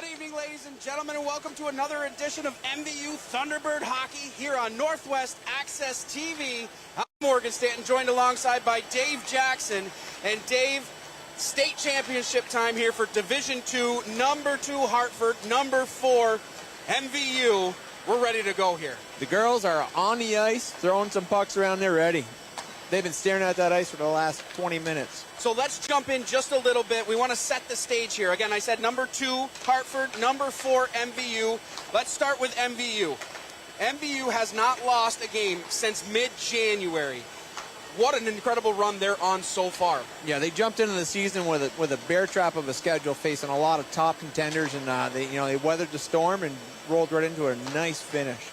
Good evening, ladies and gentlemen, and welcome to another edition of MVU Thunderbird Hockey here on Northwest Access TV. I'm Morgan Stanton, joined alongside by Dave Jackson. And Dave, state championship time here for Division II, number 2 Hartford, number 4 MVU. We're ready to go here. The girls are on the ice, throwing some pucks around there ready. They've been staring at that ice for the last 20 minutes. So let's jump in just a little bit. We want to set the stage here. Again, I said number 2 Hartford, number 4 MVU. Let's start with MVU. MVU has not lost a game since mid-January. What an incredible run they're on so far. Yeah, they jumped into the season with a bear trap of a schedule, facing a lot of top contenders, and they weathered the storm and rolled right into a nice finish.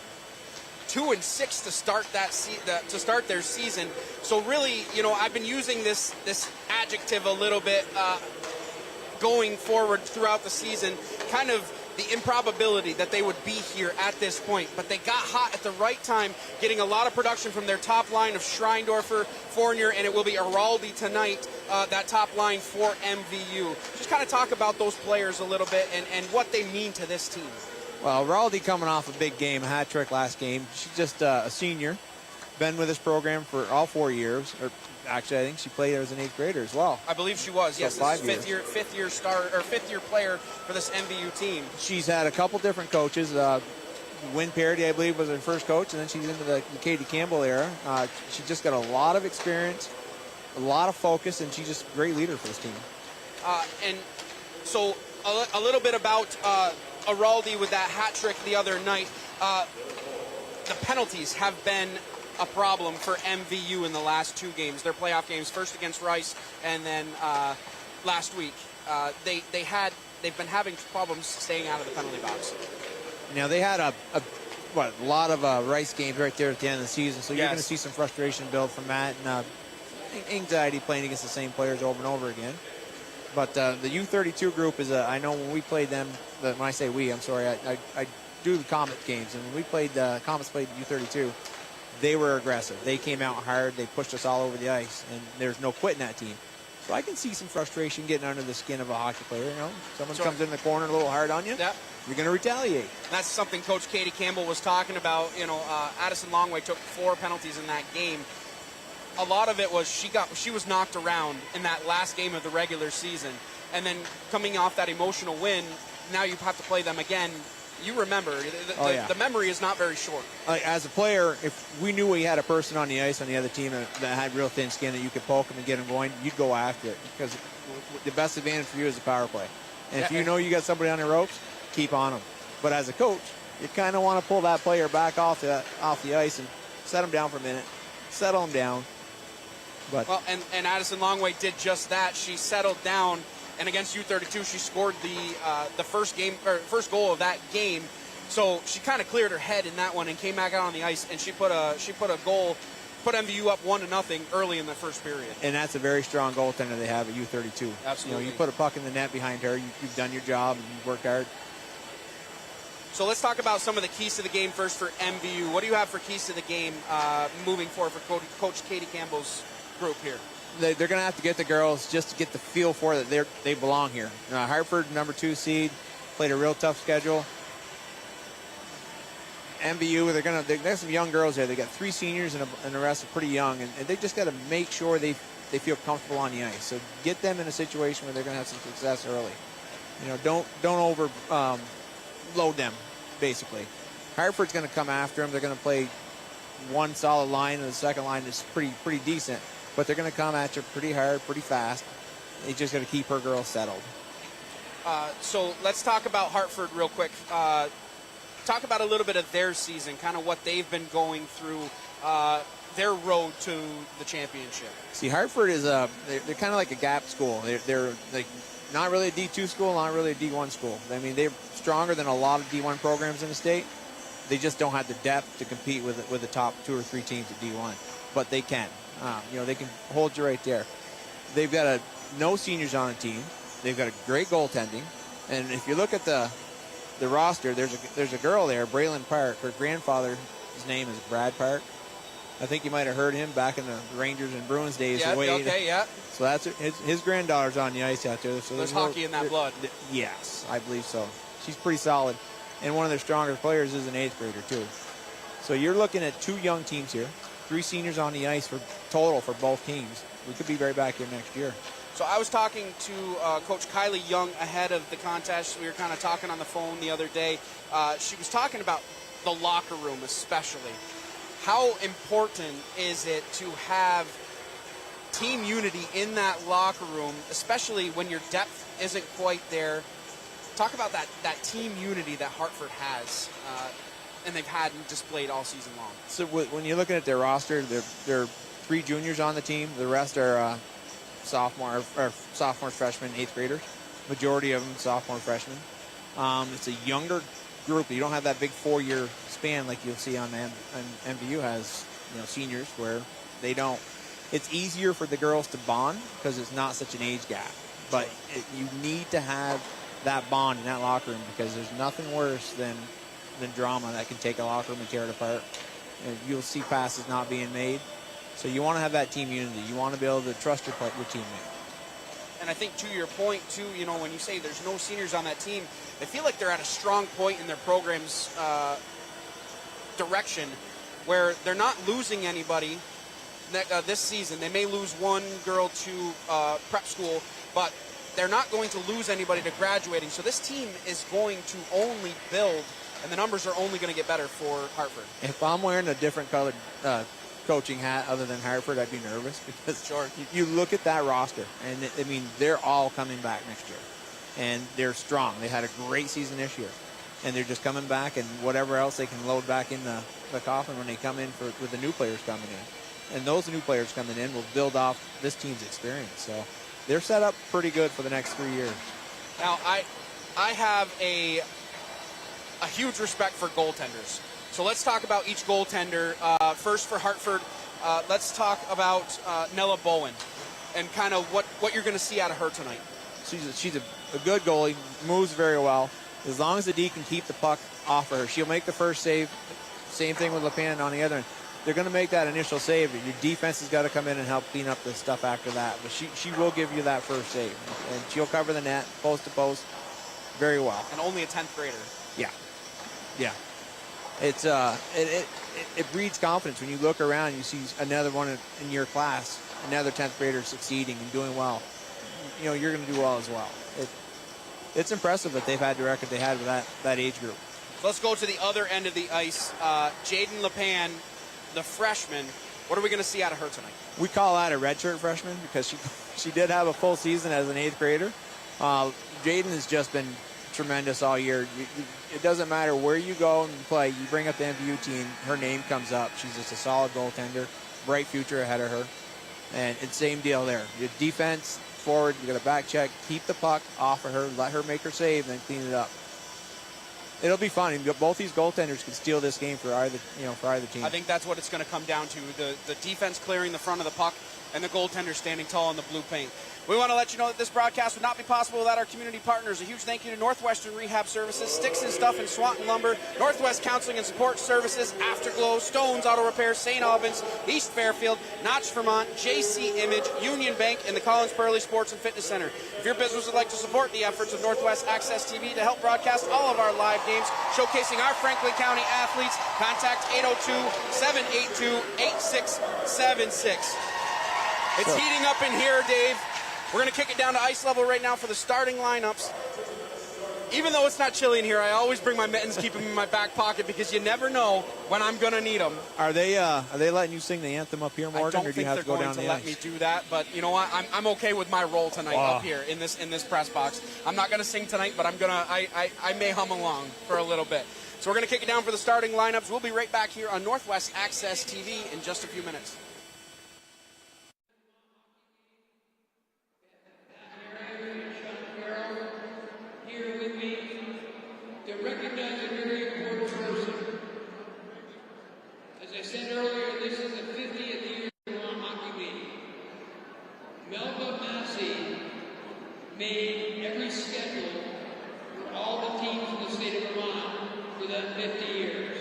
2-6 to start to start their season. So really, I've been using this adjective a little bit going forward throughout the season, kind of the improbability that they would be here at this point. But they got hot at the right time, getting a lot of production from their top line of Schreindorfer, Fournier, and it will be Araldi tonight, that top line for MVU. Just kind of talk about those players a little bit and what they mean to this team. Well, Raldi coming off a big game, a hat trick last game. She's just a senior, been with this program for all 4 years. Or actually, I think she played as an 8th grader as well. I believe she was. So yes, this is fifth year player for this MVU team. She's had a couple different coaches. Wynn Parody, I believe, was her first coach, and then she's into the Katie Campbell era. She just got a lot of experience, a lot of focus, and she's just a great leader for this team. And so a little bit about Araldi with that hat trick the other night. The penalties have been a problem for MVU in the last 2 games. Their playoff games, first against Rice, and then last week. They've been having problems staying out of the penalty box. Now, they had a lot of Rice games right there at the end of the season, so you're going to see some frustration build from that, and anxiety playing against the same players over and over again. But the U32 group is I know when we played them, when I say we, I'm sorry, I do the Comet games, and when we played, Comets played U32, they were aggressive. They came out hard, they pushed us all over the ice, and there's no quitting that team. So I can see some frustration getting under the skin of a hockey player. Someone comes in the corner a little hard on you, you're going to retaliate. That's something Coach Katie Campbell was talking about. Addison Longway took 4 penalties in that game. A lot of it was she was knocked around in that last game of the regular season, and then coming off that emotional win, now you have to play them again. You remember, the memory is not very short. As a player, if we knew we had a person on the ice on the other team that had real thin skin that you could poke them and get them going, you'd go after it, because the best advantage for you is the power play. And if you know you got somebody on the ropes, keep on them. But as a coach, you kind of want to pull that player back off the ice and set them down for a minute, settle them down. But and Addison Longway did just that. She settled down, and against U32, she scored the first goal of that game. So she kind of cleared her head in that one and came back out on the ice, and she put a goal, put MVU up 1-0 early in the first period. And that's a very strong goaltender they have at U32. Absolutely. You put a puck in the net behind her, you've done your job and you've worked hard. So let's talk about some of the keys to the game first for MVU. What do you have for keys to the game moving forward for Coach Katie Campbell's group here? They're going to have to get the girls just to get the feel for that they belong here. Hartford, number 2 seed, played a real tough schedule. MVU, they got some young girls there. They got 3 seniors and the rest are pretty young, and they just got to make sure they feel comfortable on the ice. So get them in a situation where they're going to have some success early. Don't over load them, basically. Hartford's going to come after them. They're going to play one solid line, and the second line is pretty decent. But they're going to come at you pretty hard, pretty fast. They just got to keep her girls settled. So let's talk about Hartford real quick. Talk about a little bit of their season, kind of what they've been going through, their road to the championship. See, Hartford is they're kind of like a gap school. They're like not really a D2 school, not really a D1 school. I mean, they're stronger than a lot of D1 programs in the state. They just don't have the depth to compete with the top 2 or 3 teams at D1, but they can. They can hold you right there. They've got no seniors on the team. They've got a great goaltending, and if you look at the roster, there's a girl there, Braylon Park. Her grandfather's name is Brad Park. I think you might have heard him back in the Rangers and Bruins days. Yeah, okay, yeah. So that's his granddaughter's on the ice out there. So there's hockey in that blood. Yes, I believe so. she's pretty solid. And one of their stronger players is an 8th grader, too. So you're looking at 2 young teams here, 3 seniors on the ice for total for both teams. We could be right back here next year. So I was talking to Coach Kylie Young ahead of the contest. We were kind of talking on the phone the other day. She was talking about the locker room especially. How important is it to have team unity in that locker room, especially when your depth isn't quite there? Talk about that team unity that Hartford has, and they've had and displayed all season long. So when you're looking at their roster, there are 3 juniors on the team. The rest are sophomores, freshmen, 8th graders. Majority of them sophomore, freshmen. It's a younger group. You don't have that big 4-year span like you'll see on MVU has, seniors where they don't. It's easier for the girls to bond because it's not such an age gap. But you need to have that bond in that locker room because there's nothing worse than drama that can take a locker room and tear it apart. And you'll see passes not being made. So you want to have that team unity. You want to be able to trust your teammate. And I think to your point, too, when you say there's no seniors on that team, they feel like they're at a strong point in their program's direction where they're not losing anybody this season. They may lose one girl to prep school, but they're not going to lose anybody to graduating. So this team is going to only build, and the numbers are only going to get better for Hartford. If I'm wearing a different colored coaching hat other than Hartford, I'd be nervous because you look at that roster, and they're all coming back next year, and they're strong. They had a great season this year, and they're just coming back, and whatever else they can load back in the coffin when they come in with the new players coming in. And those new players coming in will build off this team's experience. So they're set up pretty good for the next 3 years. Now, I have a huge respect for goaltenders. So let's talk about each goaltender. First for Hartford, let's talk about Nella Bowen and kind of what you're going to see out of her tonight. She's a good goalie, moves very well. As long as the D can keep the puck off of her, she'll make the first save. Same thing with LePan on the other end. They're going to make that initial save. Your defense has got to come in and help clean up the stuff after that. But she will give you that first save. And she'll cover the net, post to post, very well. And only a 10th grader. Yeah. It's it breeds confidence when you look around. You see another one in your class, another 10th grader succeeding and doing well. You're going to do well as well. It's impressive that they've had the record they had with that age group. Let's go to the other end of the ice. Jaden LePan, the freshman. What are we going to see out of her tonight? We call that a redshirt freshman because she did have a full season as an 8th grader. Jaden has just been tremendous all year. It doesn't matter where you go and play. You bring up the MVU team, her name comes up. She's just a solid goaltender, bright future ahead of her. And it's same deal there. Your defense, forward, you got a back check, keep the puck off of her, let her make her save, then clean it up. It'll be fun. Both these goaltenders can steal this game for either team. I think that's what it's going to come down to: the defense clearing the front of the puck and the goaltender standing tall in the blue paint. We want to let you know that this broadcast would not be possible without our community partners. A huge thank you to Northwestern Rehab Services, Sticks and Stuff and Swanton Lumber, Northwest Counseling and Support Services, Afterglow, Stones Auto Repair, St. Albans, East Fairfield, Notch, Vermont, JC Image, Union Bank, and the Collins Pearly Sports and Fitness Center. If your business would like to support the efforts of Northwest Access TV to help broadcast all of our live games showcasing our Franklin County athletes, contact 802-782-8676. It's heating up in here, Dave. We're going to kick it down to ice level right now for the starting lineups. Even though it's not chilly in here, I always bring my mittens, keep them in my back pocket because you never know when I'm going to need them. Are they letting you sing the anthem up here, Morgan, or do you have to go down the ice? I don't think they're going to let me do that, but you know what? I'm okay with my role tonight up here in this press box. I'm not going to sing tonight, but I may hum along for a little bit. So we're going to kick it down for the starting lineups. We'll be right back here on Northwest Access TV in just a few minutes. Made every schedule for all the teams in the state of Vermont for that 50 years.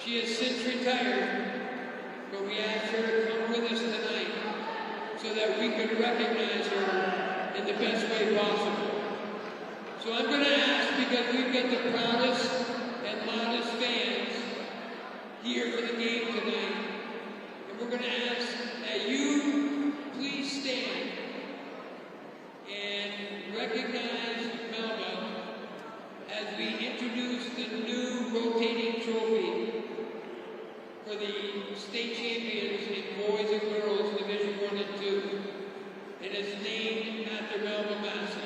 She has since retired, but we asked her to come with us tonight so that we could recognize her in the best way possible. So So I'm going to ask, because we've got the proudest and loudest fans here for the game tonight, and we're going to ask that you please stand and recognize Melba as we introduce the new rotating trophy for the state champions in boys and girls Division 1 and 2. And it's named after Melba Massey.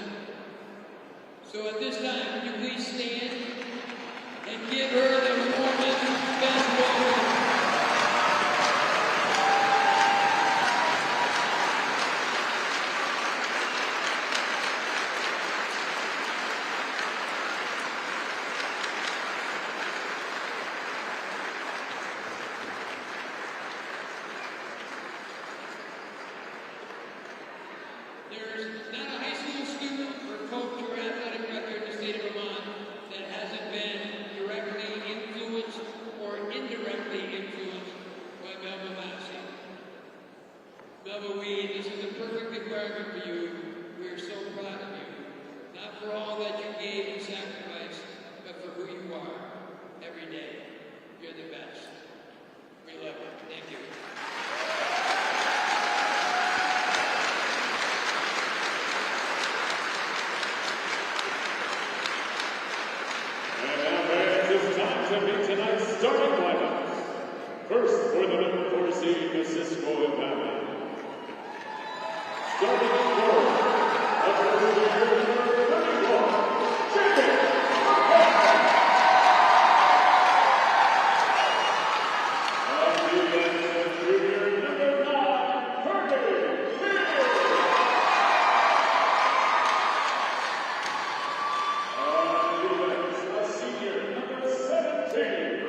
So at this time, would you please stand and give her the warmest, best welcome. There's not a high school student or coach or athletic director in the state of Vermont that hasn't been directly influenced or indirectly influenced by Melba Massey. Melba Weed, this is a perfect environment for you. We are so proud of you. Not for all that you gave and sacrificed, but for who you are every day. You're the best. We love you. Thank you. To meet tonight's starting lineup. First, for the number 4 seed, Cisco and Valley. Starting at goal, number 31, Chicken. On defense, junior number 9, Pregame. On defense, a senior number 17,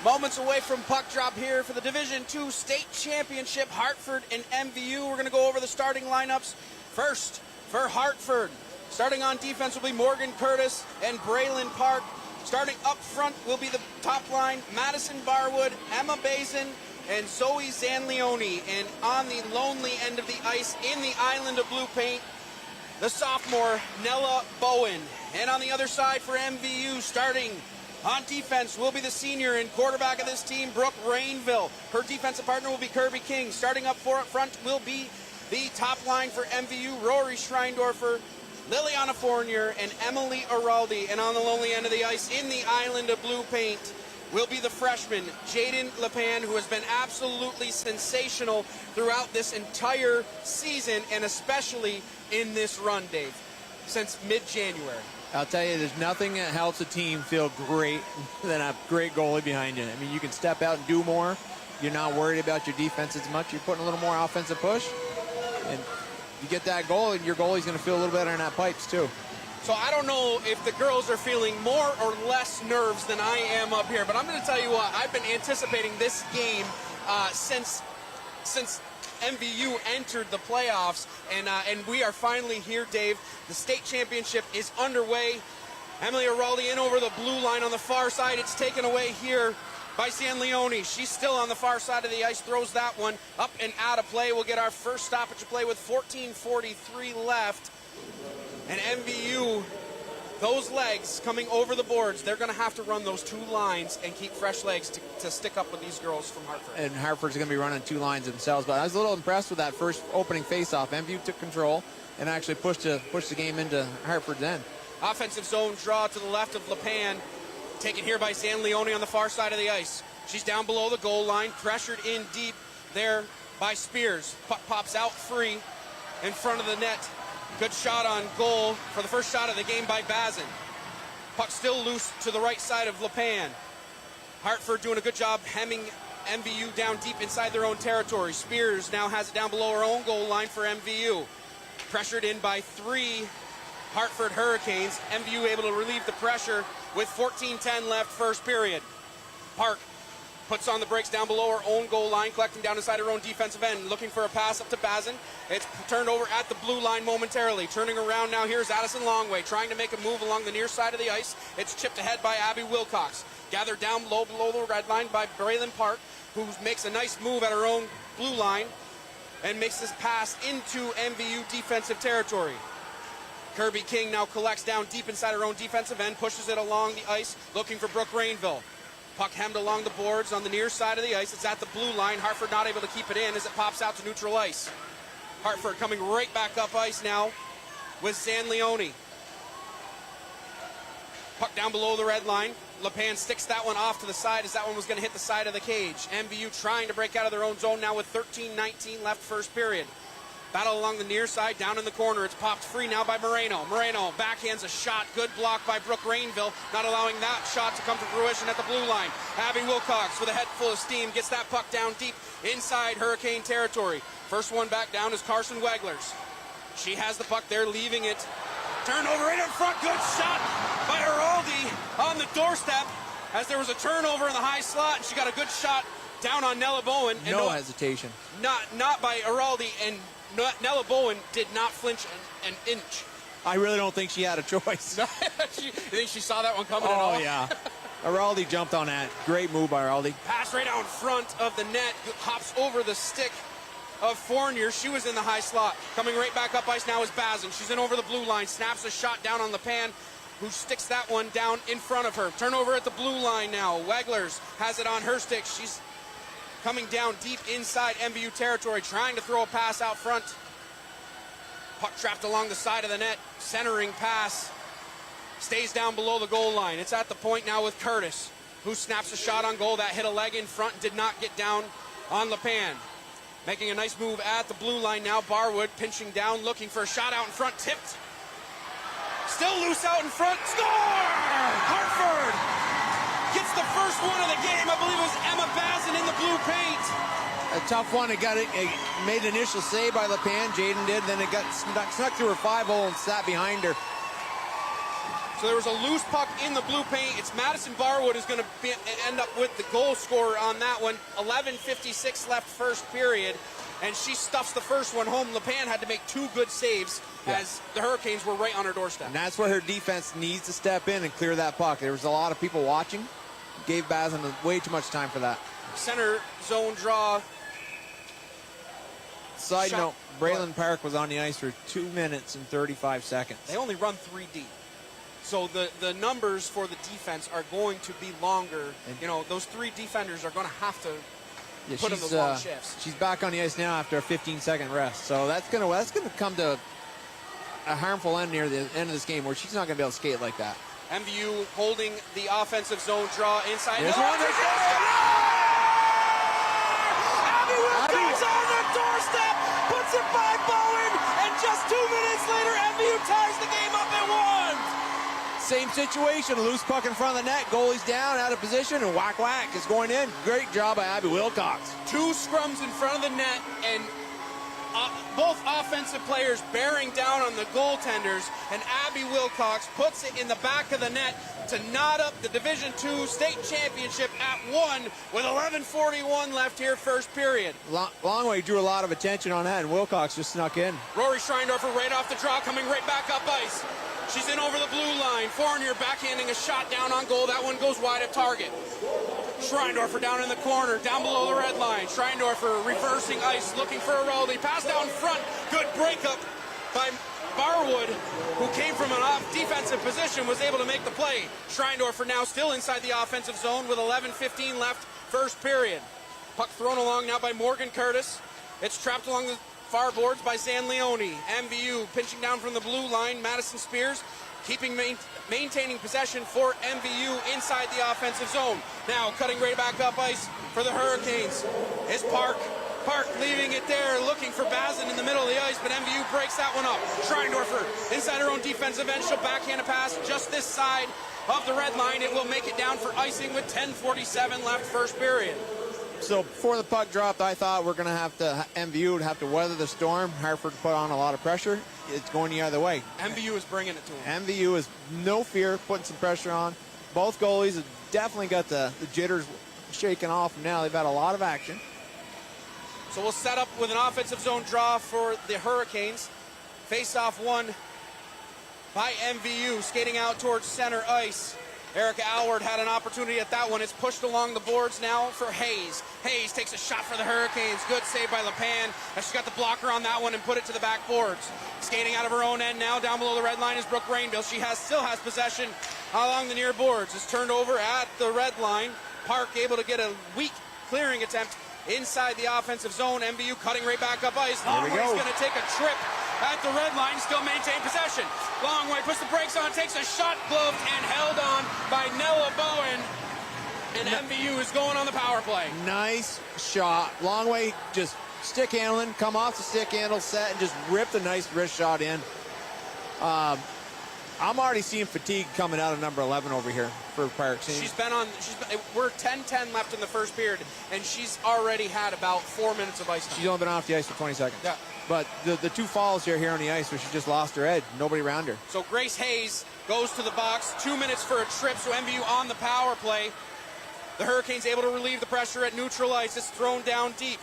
Moments away from puck drop here for the Division II State Championship, Hartford and MVU. We're going to go over the starting lineups. First, for Hartford, starting on defense will be Morgan Curtis and Braylon Park. Starting up front will be the top line, Madison Barwood, Emma Bazin, and Zoe Zanleone. And on the lonely end of the ice, in the island of blue paint, the sophomore, Nella Bowen. And on the other side for MVU, starting on defense will be the senior and quarterback of this team, Brooke Rainville. Her defensive partner will be Kirby King. Starting up front will be the top line for MVU, Rory Schreindorfer, Liliana Fournier, and Emily Araldi. And on the lonely end of the ice, in the island of blue paint, will be the freshman, Jaden Lepan, who has been absolutely sensational throughout this entire season, and especially in this run, Dave, since mid-January. I'll tell you, there's nothing that helps a team feel great than a great goalie behind you. I mean, you can step out and do more. You're not worried about your defense as much. You're putting a little more offensive push. And you get that goal, and your goalie's going to feel a little better in that pipes, too. So I don't know if the girls are feeling more or less nerves than I am up here, but I'm going to tell you what, I've been anticipating this game since MVU entered the playoffs, and we are finally here, Dave. The state championship is underway. Emily Araldi in over the blue line on the far side. It's taken away here by Zanleone. She's still on the far side of the ice, throws that one up and out of play. We'll get our first stoppage of play with 14:43 left. And MVU, those legs coming over the boards, they're going to have to run those two lines and keep fresh legs to stick up with these girls from Hartford. And Hartford's going to be running two lines themselves. But I was a little impressed with that first opening faceoff. MVU took control and actually pushed the game into Hartford's end. Offensive zone draw to the left of Lepan, taken here by Zanleone on the far side of the ice. She's down below the goal line, pressured in deep there by Spears. Puck pops out free in front of the net. Good shot on goal for the first shot of the game by Bazin. Puck still loose to the right side of Lepan. Hartford doing a good job hemming MVU down deep inside their own territory. Spears now has it down below her own goal line for MVU. Pressured in by three Hartford Hurricanes. MVU able to relieve the pressure with 14:10 left first period. Park puts on the brakes down below her own goal line, collecting down inside her own defensive end, looking for a pass up to Bazin. It's turned over at the blue line momentarily. Turning around now, here's Addison Longway, trying to make a move along the near side of the ice. It's chipped ahead by Abby Wilcox. Gathered down low below the red line by Braylon Park, who makes a nice move at her own blue line and makes this pass into MVU defensive territory. Kirby King now collects down deep inside her own defensive end, pushes it along the ice, looking for Brooke Rainville. Puck hemmed along the boards on the near side of the ice. It's at the blue line. Hartford not able to keep it in as it pops out to neutral ice. Hartford coming right back up ice now with Zanleone. Puck down below the red line. Lepan sticks that one off to the side as that one was going to hit the side of the cage. MVU trying to break out of their own zone now with 13:19 left first period. Battle along the near side, down in the corner. It's popped free now by Moreno. Moreno backhands a shot. Good block by Brooke Rainville, not allowing that shot to come to fruition at the blue line. Abby Wilcox with a head full of steam gets that puck down deep inside Hurricane territory. First one back down is Carson Weglers. She has the puck there, leaving it. Turnover in front. Good shot by Araldi on the doorstep as there was a turnover in the high slot, and she got a good shot down on Nella Bowen. And no hesitation. Not by Araldi, and Nella Bowen did not flinch an inch. I really don't think she had a choice. You think she saw that one coming at Oh, all? yeah. Araldi jumped on that. Great move by Araldi. Pass right out in front of the net. Hops over the stick of Fournier. She was in the high slot. Coming right back up ice now is Bazin. She's in over the blue line. Snaps a shot down on Lepan, who sticks that one down in front of her. Turnover at the blue line now. Weglers has it on her stick. She's coming down deep inside MVU territory, trying to throw a pass out front. Puck trapped along the side of the net. Centering pass. Stays down below the goal line. It's at the point now with Curtis, who snaps a shot on goal. That hit a leg in front, did not get down on Lepan. Making a nice move at the blue line now. Barwood pinching down, looking for a shot out in front. Tipped. Still loose out in front. Score! Hartford gets the first one of the game. I believe it was Emma Bazin in the blue paint. A tough one. It made an initial save by Lepan. Jaden did. Then it got snuck through her 5-hole and sat behind her. So there was a loose puck in the blue paint. It's Madison Barwood who's going to end up with the goal scorer on that one. 11:56 left first period, and she stuffs the first one home. LePan had to make 2 good saves as the Hurricanes were right on her doorstep. And that's where her defense needs to step in and clear that puck. There was a lot of people watching. Gave Bazin way too much time for that. Center zone draw. Side note, Braylon Park was on the ice for 2 minutes and 35 seconds. They only run 3 deep. So the numbers for the defense are going to be longer. You know, those 3 defenders are going to have to put in those long shifts. She's back on the ice now after a 15-second rest. So that's gonna come to a harmful end near the end of this game where she's not going to be able to skate like that. MVU holding the offensive zone draw inside. There's one. Abby Wilcox on the doorstep, puts it by Bowen, and just 2 minutes later, MVU ties the game up at 1. Same situation, a loose puck in front of the net, goalie's down, out of position, and whack whack is going in. Great job by Abby Wilcox. 2 scrums in front of the net, and both offensive players bearing down on the goaltenders, and Abby Wilcox puts it in the back of the net to knot up the Division II state championship at 1 with 11:41 left here first period. Longway drew a lot of attention on that, and Wilcox just snuck in. Rory Schreindorfer right off the draw, coming right back up ice. She's in over the blue line. Fournier backhanding a shot down on goal. That one goes wide of target. Schreindorfer down in the corner, down below the red line. Schreindorfer reversing ice, looking for Araldi. Pass down front. Good breakup by Barwood, who came from an off defensive position, was able to make the play. Schreindorfer now still inside the offensive zone with 11:15 left first period. Puck thrown along now by Morgan Curtis. It's trapped along the far boards by Zan Leone. MVU pinching down from the blue line. Madison Spears maintaining possession for MVU inside the offensive zone. Now cutting right back up ice for the Hurricanes is Park. Park leaving it there, looking for Bazin in the middle of the ice, but MVU breaks that one up. Schreindorfer inside her own defensive end. She'll backhand a pass just this side of the red line. It will make it down for icing with 10:47 left first period. So before the puck dropped, I thought we're going to have to, MVU would have to weather the storm. Hartford put on a lot of pressure. It's going the other way. MVU is bringing it to them. MVU is no fear, putting some pressure on. Both goalies have definitely got the jitters shaking off now. They've had a lot of action. So we'll set up with an offensive zone draw for the Hurricanes. Face-off won by MVU, skating out towards center ice. Erica Alward had an opportunity at that one. It's pushed along the boards now for Hayes. Hayes takes a shot for the Hurricanes. Good save by LePan. She's got the blocker on that one and put it to the back boards. Skating out of her own end now, down below the red line is Brooke Rainville. She still has possession along the near boards. It's turned over at the red line. Park able to get a weak clearing attempt inside the offensive zone. MVU cutting right back up ice. Longway's going to take a trip at the red line, still maintain possession. Longway puts the brakes on, takes a shot, gloved and held on by Nella Bowen. And MVU is going on the power play. Nice shot. Longway just stick handling, come off the stick handle, set, and just ripped a nice wrist shot in. I'm already seeing fatigue coming out of number 11 over here for Parks. We're 10-10 left in the first period, and she's already had about 4 minutes of ice time. She's only been off the ice for 20 seconds. Yeah. But the 2 falls here on the ice where she just lost her head. Nobody around her. So Grace Hayes goes to the box. 2 minutes for a trip, so MVU on the power play. The Hurricanes able to relieve the pressure at neutral ice. It's thrown down deep.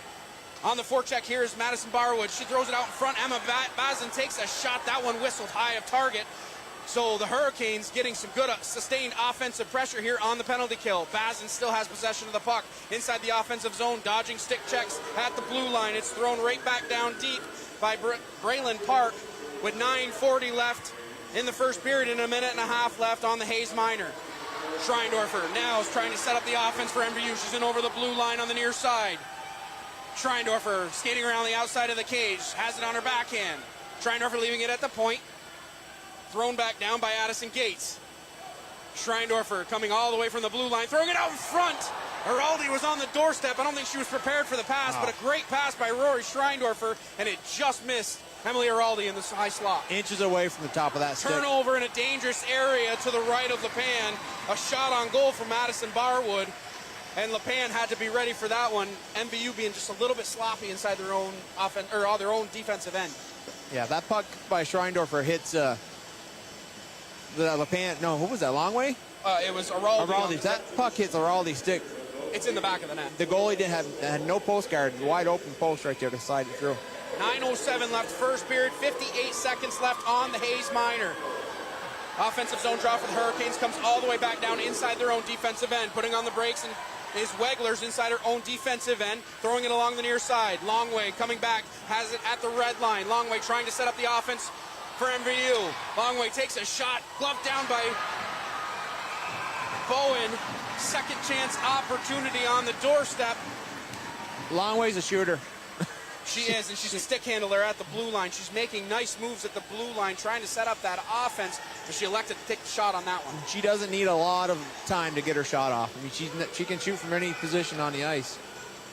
On the forecheck here is Madison Barwood. She throws it out in front. Emma Bazin takes a shot. That one whistled high of target. So the Hurricanes getting some good sustained offensive pressure here on the penalty kill. Bazin still has possession of the puck inside the offensive zone, dodging stick checks at the blue line. It's thrown right back down deep by Braylon Park with 9:40 left in the first period and a minute and a half left on the Hayes Minor. Schreindorfer now is trying to set up the offense for MVU. She's in over the blue line on the near side. Schreindorfer skating around the outside of the cage, has it on her backhand. Schreindorfer leaving it at the point. Thrown back down by Addison Gates. Schreindorfer coming all the way from the blue line, throwing it out in front. Araldi was on the doorstep. I don't think she was prepared for the pass, but a great pass by Rory Schreindorfer, and it just missed Emily Araldi in the high slot. Inches away from the top of that stick. Turnover in a dangerous area to the right of LePan. A shot on goal from Madison Barwood, and LePan had to be ready for that one. MVU being just a little bit sloppy inside their own their own defensive end. Yeah, that puck by Schreindorfer hits The LePan, no, who was that? Longway? It was Araldi. If that puck hits Araldi's stick, it's in the back of the net. the goalie had no post guard, wide open post right there to slide it through. 9:07 left first period, 58 seconds left on the Hayes minor. Offensive zone draw for the Hurricanes comes all the way back down inside their own defensive end, putting on the brakes, and is Wegler's inside her own defensive end, throwing it along the near side. Longway coming back, has it at the red line. Longway trying to set up the offense for MVU. Longway takes a shot, gloved down by Bowen. Second chance opportunity on the doorstep. Longway's a shooter. She is, and she's a stick handler at the blue line. She's making nice moves at the blue line, trying to set up that offense, but she elected to take the shot on that one. She doesn't need a lot of time to get her shot off. I mean, she can shoot from any position on the ice.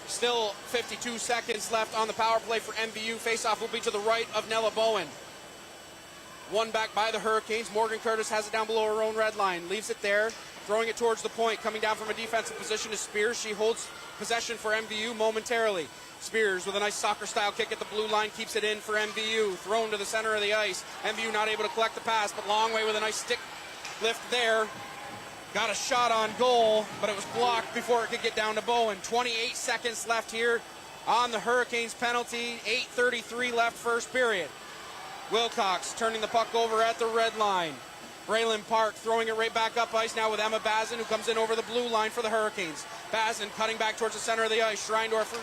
Still 52 seconds left on the power play for MVU. Faceoff will be to the right of Nella Bowen. One back by the Hurricanes. Morgan Curtis has it down below her own red line. Leaves it there, throwing it towards the point. Coming down from a defensive position is Spears. She holds possession for MVU momentarily. Spears with a nice soccer-style kick at the blue line, keeps it in for MVU. Thrown to the center of the ice. MVU not able to collect the pass, but Longway with a nice stick lift there. Got a shot on goal, but it was blocked before it could get down to Bowen. 28 seconds left here on the Hurricanes penalty. 8:33 left first period. Wilcox turning the puck over at the red line. Braylon Park throwing it right back up ice now with Emma Bazin, who comes in over the blue line for the Hurricanes. Bazin cutting back towards the center of the ice. Schreindorfer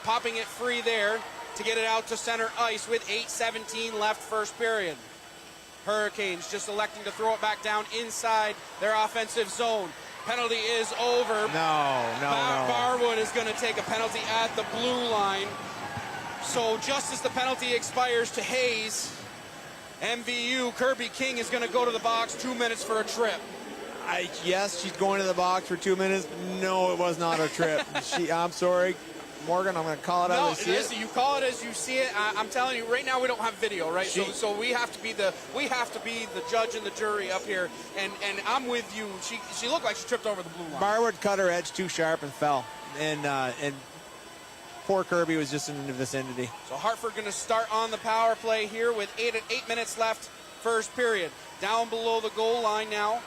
popping it free there to get it out to center ice with 8:17 left first period. Hurricanes just electing to throw it back down inside their offensive zone. Penalty is over. No. Barwood is going to take a penalty at the blue line. So just as the penalty expires to Hayes, MVU, Kirby King is going to go to the box. 2 minutes for a trip. Yes, she's going to the box for 2 minutes. No, it was not a trip. I'm sorry, Morgan, I'm going to call it as I see it. You call it as you see it. I'm telling you, right now we don't have video, right? So we have to be the judge and the jury up here. And I'm with you. She looked like she tripped over the blue line. Barwood cut her edge too sharp and fell. And poor Kirby was just in the vicinity. So Hartford going to start on the power play here with 8 minutes left first period. Down below the goal line now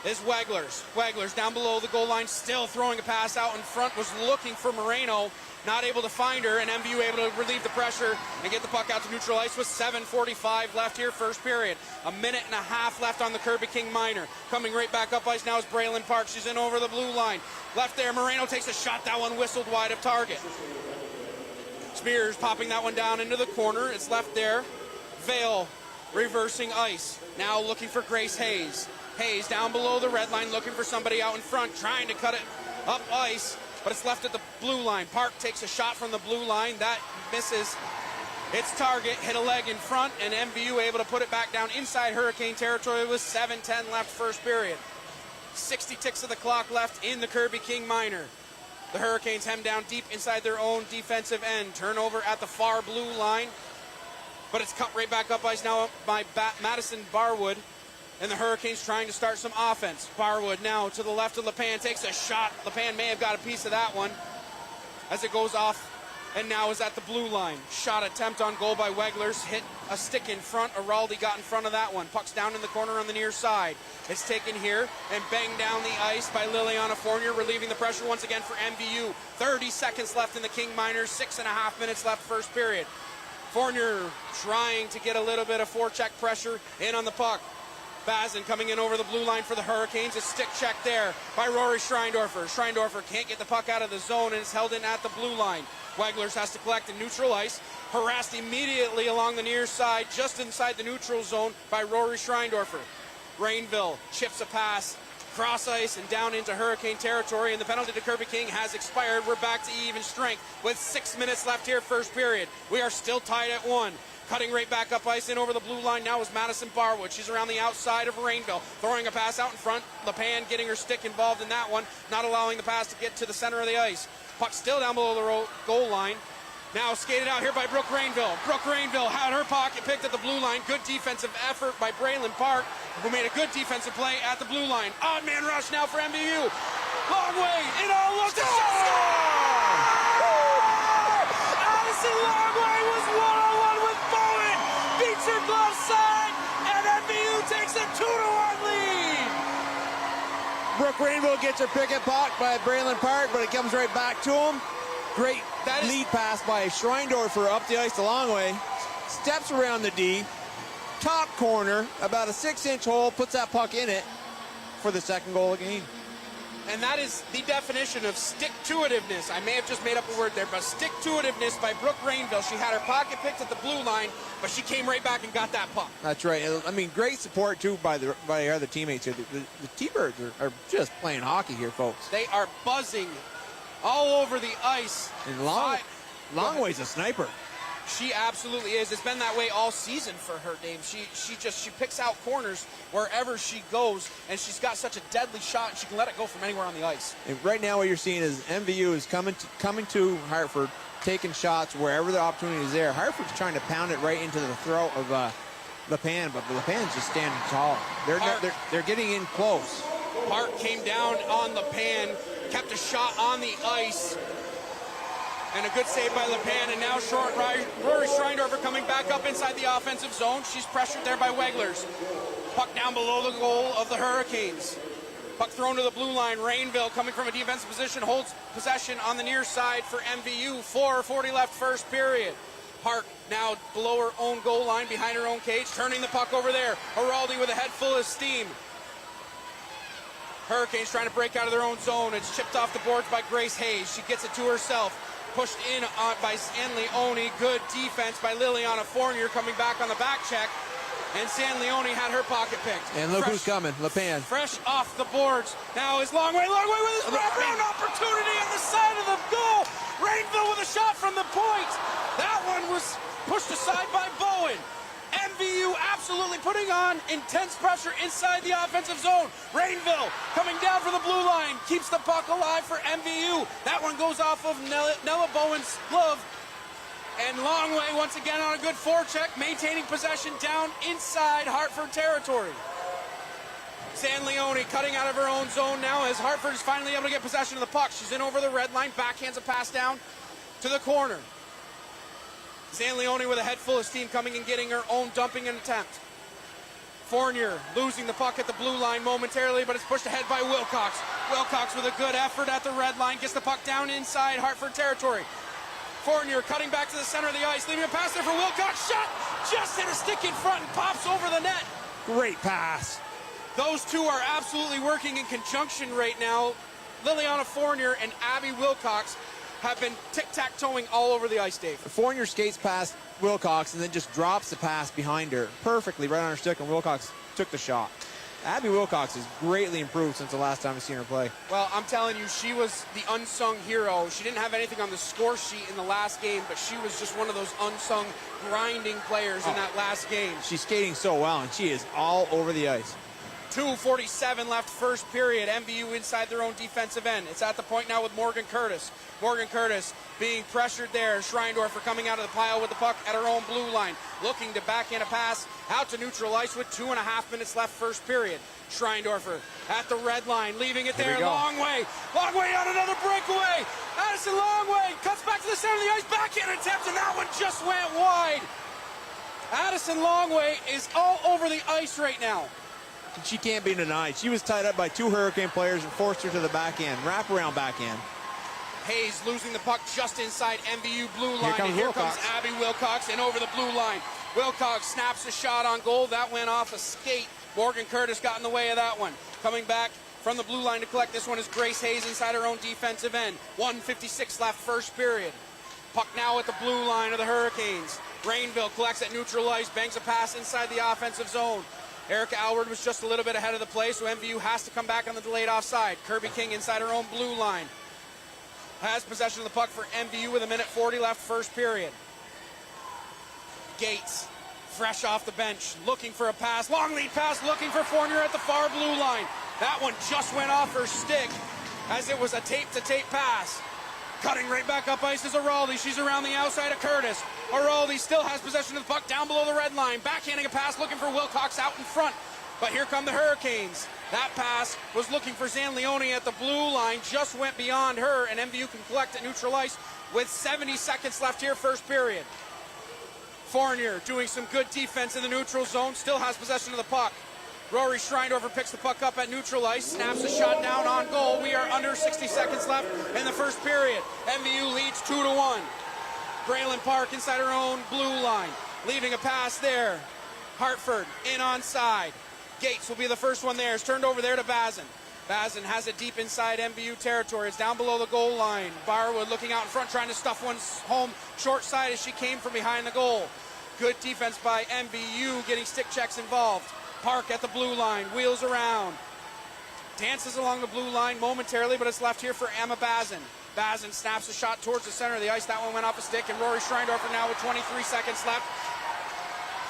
is Wegler's. Wegler's down below the goal line, still throwing a pass out in front, was looking for Moreno, not able to find her, and MVU able to relieve the pressure and get the puck out to neutral ice with 7:45 left here, first period. A minute and a half left on the Kirby King minor. Coming right back up ice now is Braylon Park. She's in over the blue line. Left there, Moreno takes a shot, that one whistled wide of target. Spears popping that one down into the corner. It's left there. Vale reversing ice. Now looking for Grace Hayes. Hayes down below the red line, looking for somebody out in front, trying to cut it up ice, but it's left at the blue line. Park takes a shot from the blue line. That misses its target, hit a leg in front, and MVU able to put it back down inside Hurricane territory with 7:10 left first period. 60 ticks of the clock left in the Kirby King minor. The Hurricanes hem down deep inside their own defensive end. Turnover at the far blue line, but it's cut right back up ice now by Madison Barwood. And the Hurricanes trying to start some offense. Barwood now to the left of LePan, takes a shot. LePan may have got a piece of that one as it goes off, and now is at the blue line. Shot attempt on goal by Wegler's, hit a stick in front. Araldi got in front of that one. Puck's down in the corner on the near side. It's taken here and banged down the ice by Liliana Fournier, relieving the pressure once again for MVU. 30 seconds left in the King Miners, 6.5 minutes left first period. Fournier trying to get a little bit of forecheck pressure in on the puck. Bazin coming in over the blue line for the Hurricanes. A stick check there by Rory Schreindorfer. Schreindorfer can't get the puck out of the zone and is held in at the blue line. Weglers has to collect in neutral ice. Harassed immediately along the near side, just inside the neutral zone by Rory Schreindorfer. Rainville chips a pass, cross ice and down into Hurricane territory, and the penalty to Kirby King has expired. We're back to even strength with 6 minutes left here first period. We are still tied at 1. Cutting right back up ice in over the blue line now is Madison Barwood. She's around the outside of Rainville, throwing a pass out in front. LePan getting her stick involved in that one, not allowing the pass to get to the center of the ice. Puck still down below the goal line. Now skated out here by Brooke Rainville. Brooke Rainville had her pocket picked at the blue line. Good defensive effort by Braylon Park, who made a good defensive play at the blue line. Odd man rush now for MVU. Long way, it all looks to Addison Longway was one-on-one with Bowen. Beats her glove side, and MVU MVU takes a 2-1 lead. Brooke Rainville gets her pick and pock by Braylon Park, but it comes right back to him. Great lead pass by Schreindorfer up the ice a long way. Steps around the D. Top corner, about a 6-inch hole, puts that puck in it for the second goal of the game. And that is the definition of stick-to-itiveness. I may have just made up a word there, but stick-to-itiveness by Brooke Rainville. She had her pocket picked at the blue line, but she came right back and got that puck. That's right. I mean, great support, too, by the other teammates here. The T-Birds are just playing hockey here, folks. They are buzzing all over the ice. And Longway's a sniper. She absolutely is. It's been that way all season for her, Dave. She picks out corners wherever she goes, and she's got such a deadly shot, and she can let it go from anywhere on the ice. And right now what you're seeing is MVU is coming to Hartford, taking shots wherever the opportunity is there. Hartford's trying to pound it right into the throat of LePan, but LePan's just standing tall. They're getting in close. Hart came down on LePan, kept a shot on the ice, and a good save by LePan, and now Rory Schreindorfer coming back up inside the offensive zone. She's pressured there by Weglers. Puck down below the goal of the Hurricanes. Puck thrown to the blue line. Rainville coming from a defensive position holds possession on the near side for MVU. 4:40 left first period. Hart now below her own goal line, behind her own cage, turning the puck over there. Heraldi with a head full of steam. Hurricanes trying to break out of their own zone. It's chipped off the boards by Grace Hayes. She gets it to herself. Pushed in by Sanleone. Good defense by Liliana Fournier coming back on the back check. And Sanleone had her pocket picked. And look who's coming, LePan. Fresh off the boards. Now is Longway with his wraparound opportunity on the side of the goal. Rainville with a shot from the point. That one was pushed aside by Bowen. MVU absolutely putting on intense pressure inside the offensive zone. Rainville coming down for the blue line. Keeps the puck alive for MVU. That one goes off of Nella Bowen's glove. And Longway once again on a good forecheck, maintaining possession down inside Hartford territory. Sanleone cutting out of her own zone now as Hartford is finally able to get possession of the puck. She's in over the red line, backhands a pass down to the corner. Sanleone with a head full of steam coming and getting her own dumping attempt. Fournier losing the puck at the blue line momentarily, but it's pushed ahead by Wilcox. Wilcox with a good effort at the red line, gets the puck down inside Hartford territory. Fournier cutting back to the center of the ice, leaving a pass there for Wilcox. Shot! Just hit a stick in front and pops over the net. Great pass. Those two are absolutely working in conjunction right now. Liliana Fournier and Abby Wilcox have been tic-tac-toeing all over the ice, Dave. Fournier skates past Wilcox and then just drops the pass behind her perfectly right on her stick, and Wilcox took the shot. Abby Wilcox has greatly improved since the last time I've seen her play. Well, I'm telling you, she was the unsung hero. She didn't have anything on the score sheet in the last game, but she was just one of those unsung grinding players in that last game. She's skating so well, and she is all over the ice. 2:47 left first period. MVU inside their own defensive end. It's at the point now with Morgan Curtis. Morgan Curtis being pressured there. Schreindorfer coming out of the pile with the puck at her own blue line. Looking to backhand a pass out to neutral ice with 2.5 minutes left first period. Schreindorfer at the red line, leaving it there. Longway on another breakaway. Addison Longway cuts back to the center of the ice. Backhand attempt, and that one just went wide. Addison Longway is all over the ice right now. She can't be denied. She was tied up by two Hurricane players and forced her to the backhand, wraparound backhand. Hayes losing the puck just inside MVU blue line. Here comes Abby Wilcox and over the blue line. Wilcox snaps a shot on goal. That went off a skate. Morgan Curtis got in the way of that one. Coming back from the blue line to collect this one is Grace Hayes inside her own defensive end. 1:56 left first period. Puck now at the blue line of the Hurricanes. Rainville collects at neutral ice, banks a pass inside the offensive zone. Erica Alward was just a little bit ahead of the play, so MVU has to come back on the delayed offside. Kirby King inside her own blue line. Has possession of the puck for MVU with 1:40 left first period. Gates, fresh off the bench, looking for a pass. Long lead pass, looking for Fournier at the far blue line. That one just went off her stick as it was a tape-to-tape pass. Cutting right back up ice is Heraldi. She's around the outside of Curtis. Heraldi still has possession of the puck down below the red line. Backhanding a pass, looking for Wilcox out in front. But here come the Hurricanes. That pass was looking for Sanleone at the blue line. Just went beyond her, and MVU can collect at neutral ice with 70 seconds left here, first period. Fournier doing some good defense in the neutral zone. Still has possession of the puck. Rory Schreindorfer picks the puck up at neutral ice, snaps the shot down on goal. We are under 60 seconds left in the first period. MVU leads 2-1. Braylon Park inside her own blue line, leaving a pass there. Hartford in onside. Gates will be the first one there. It's turned over there to Bazin. Bazin has it deep inside MVU territory. It's down below the goal line. Barwood looking out in front, trying to stuff one home short side as she came from behind the goal. Good defense by MVU, getting stick checks involved. Park at the blue line, wheels around. Dances along the blue line momentarily, but it's left here for Emma Bazin. Bazin snaps a shot towards the center of the ice. That one went off a stick, and Rory Schreindorfer now with 23 seconds left.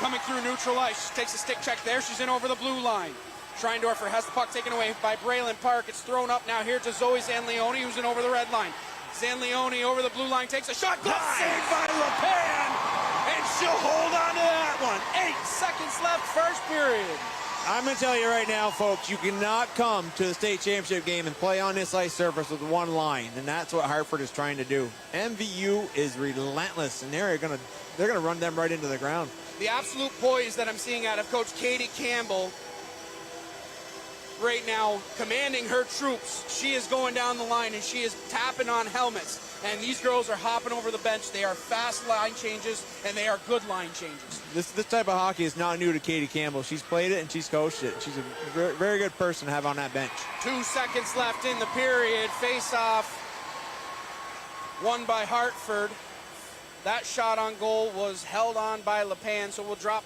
Coming through neutral ice. She takes a stick check there. She's in over the blue line. Schreindorfer has the puck taken away by Braylon Park. It's thrown up now here to Zoe Zanleone, who's in over the red line. Zanleone over the blue line takes a shot. Good save by LePan! And she'll hold on to that one. 8 seconds left, first period. I'm going to tell you right now, folks, you cannot come to the state championship game and play on this ice surface with one line, and that's what Hartford is trying to do. MVU is relentless, and they're going to run them right into the ground. The absolute poise that I'm seeing out of Coach Katie Campbell right now, commanding her troops. She is going down the line, and she is tapping on helmets. And these girls are hopping over the bench. They are fast line changes, and they are good line changes. This type of hockey is not new to Katie Campbell. She's played it, and she's coached it. She's a very, very good person to have on that bench. 2 seconds left in the period. Face-off won by Hartford. That shot on goal was held on by LePan, so we'll drop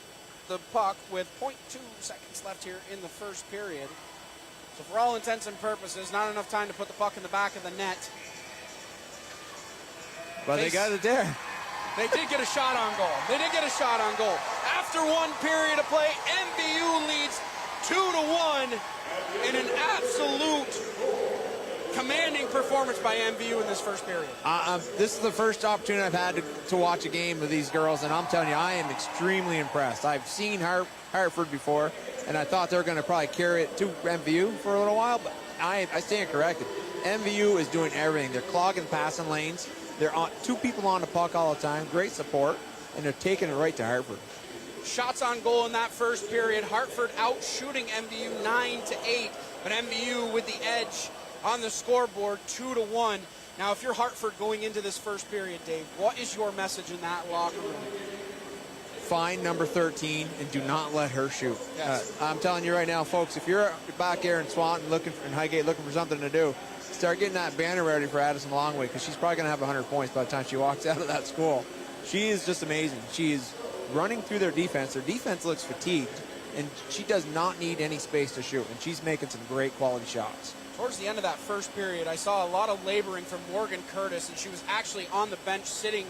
the puck with 0.2 seconds left here in the first period. So for all intents and purposes, not enough time to put the puck in the back of the net. But they got it there. They did get a shot on goal. They did get a shot on goal. After one period of play, MVU leads 2-1 in an absolute commanding performance by MVU in this first period. This is the first opportunity I've had to watch a game of these girls, and I'm telling you, I am extremely impressed. I've seen Hartford before, and I thought they were going to probably carry it to MVU for a little while, but I stand corrected. MVU is doing everything. They're clogging passing lanes. They're on 2 people on the puck all the time. Great support, and they're taking it right to Hartford. Shots on goal in that first period. Hartford out shooting MVU 9-8, but MVU with the edge on the scoreboard 2-1. Now, if you're Hartford going into this first period, Dave, what is your message in that locker room? Find number 13 and do not let her shoot. Yes. I'm telling you right now, folks, if you're back there in Swanton in Highgate looking for something to do, start getting that banner ready for Addison Longway, because she's probably going to have 100 points by the time she walks out of that school. She is just amazing. She is running through their defense. Their defense looks fatigued, and she does not need any space to shoot, and she's making some great quality shots. Towards the end of that first period, I saw a lot of laboring from Morgan Curtis, and she was actually on the bench sitting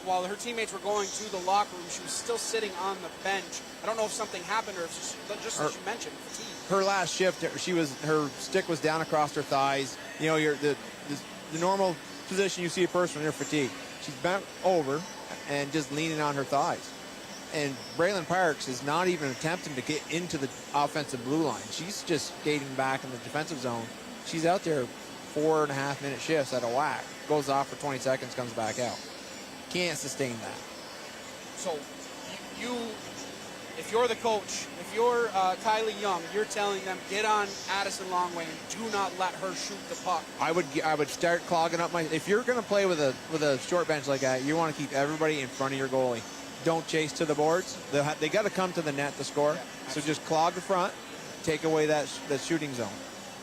while her teammates were going to the locker room. She was still sitting on the bench. I don't know if something happened or if just as you mentioned, fatigue. Her last shift, her stick was down across her thighs. You know, the normal position you see a person when they're fatigued. She's bent over and just leaning on her thighs. And Braylon Parks is not even attempting to get into the offensive blue line. She's just skating back in the defensive zone. She's out there 4.5-minute shifts at a whack. Goes off for 20 seconds, comes back out. Can't sustain that. So if you're the coach, if you're Kylie Young, you're telling them, get on Addison Longway and do not let her shoot the puck. I would start clogging up if you're going to play with a short bench like that, you want to keep everybody in front of your goalie. Don't chase to the boards. They got to come to the net to score. Yeah, so just clog the front, take away that shooting zone.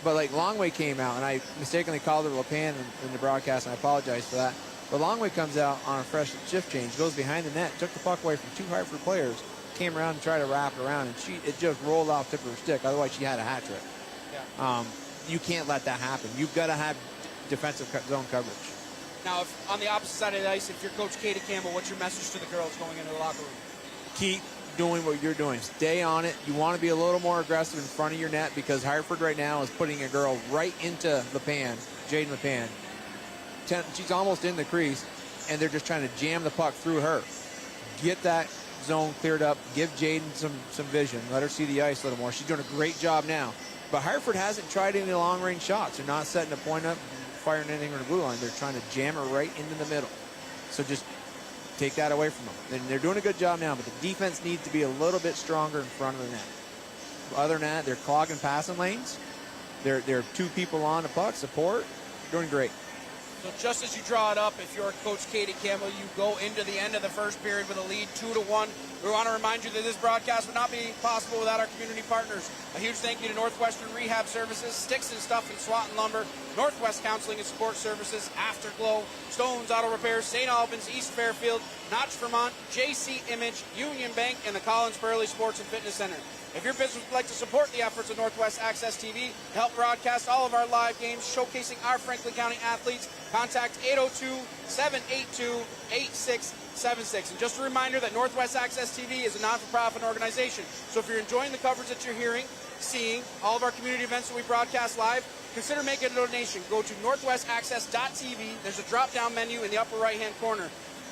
But like Longway came out, and I mistakenly called her LePan in the broadcast, and I apologize for that. But Longway comes out on a fresh shift change, goes behind the net, took the puck away from 2 Hartford players, came around and tried to wrap it around, and it just rolled off tip of her stick. Otherwise, she had a hat trick. Yeah. You can't let that happen. You've got to have defensive zone coverage. Now, if on the opposite side of the ice, if you're Coach Katie Campbell, what's your message to the girls going into the locker room? Keep doing what you're doing. Stay on it. You want to be a little more aggressive in front of your net, because Hartford right now is putting a girl right into LePan, Jaden LePan. She's almost in the crease, and they're just trying to jam the puck through her. Get that zone cleared up. Give Jaden some vision. Let her see the ice a little more. She's doing a great job now. But Hartford hasn't tried any long-range shots. They're not setting a point up, firing anything on the blue line. They're trying to jam her right into the middle. So just take that away from them. And they're doing a good job now, but the defense needs to be a little bit stronger in front of the net. other than that, they're clogging passing lanes. They're 2 people on the puck, support, doing great. So just as you draw it up, if you're Coach Katie Campbell, you go into the end of the first period with a lead 2-1. We want to remind you that this broadcast would not be possible without our community partners. A huge thank you to Northwestern Rehab Services, Sticks and Stuff and Swat and Lumber, Northwest Counseling and Support Services, Afterglow, Stones Auto Repairs, St. Albans, East Fairfield, Notch, Vermont, JC Image, Union Bank, and the Collins Burley Sports and Fitness Center. If your business would like to support the efforts of Northwest Access TV to help broadcast all of our live games showcasing our Franklin County athletes, contact 802-782-8676. And just a reminder that Northwest Access TV is a non-for-profit organization. So if you're enjoying the coverage that you're hearing, seeing, all of our community events that we broadcast live, consider making a donation. Go to northwestaccess.tv. There's a drop-down menu in the upper right-hand corner.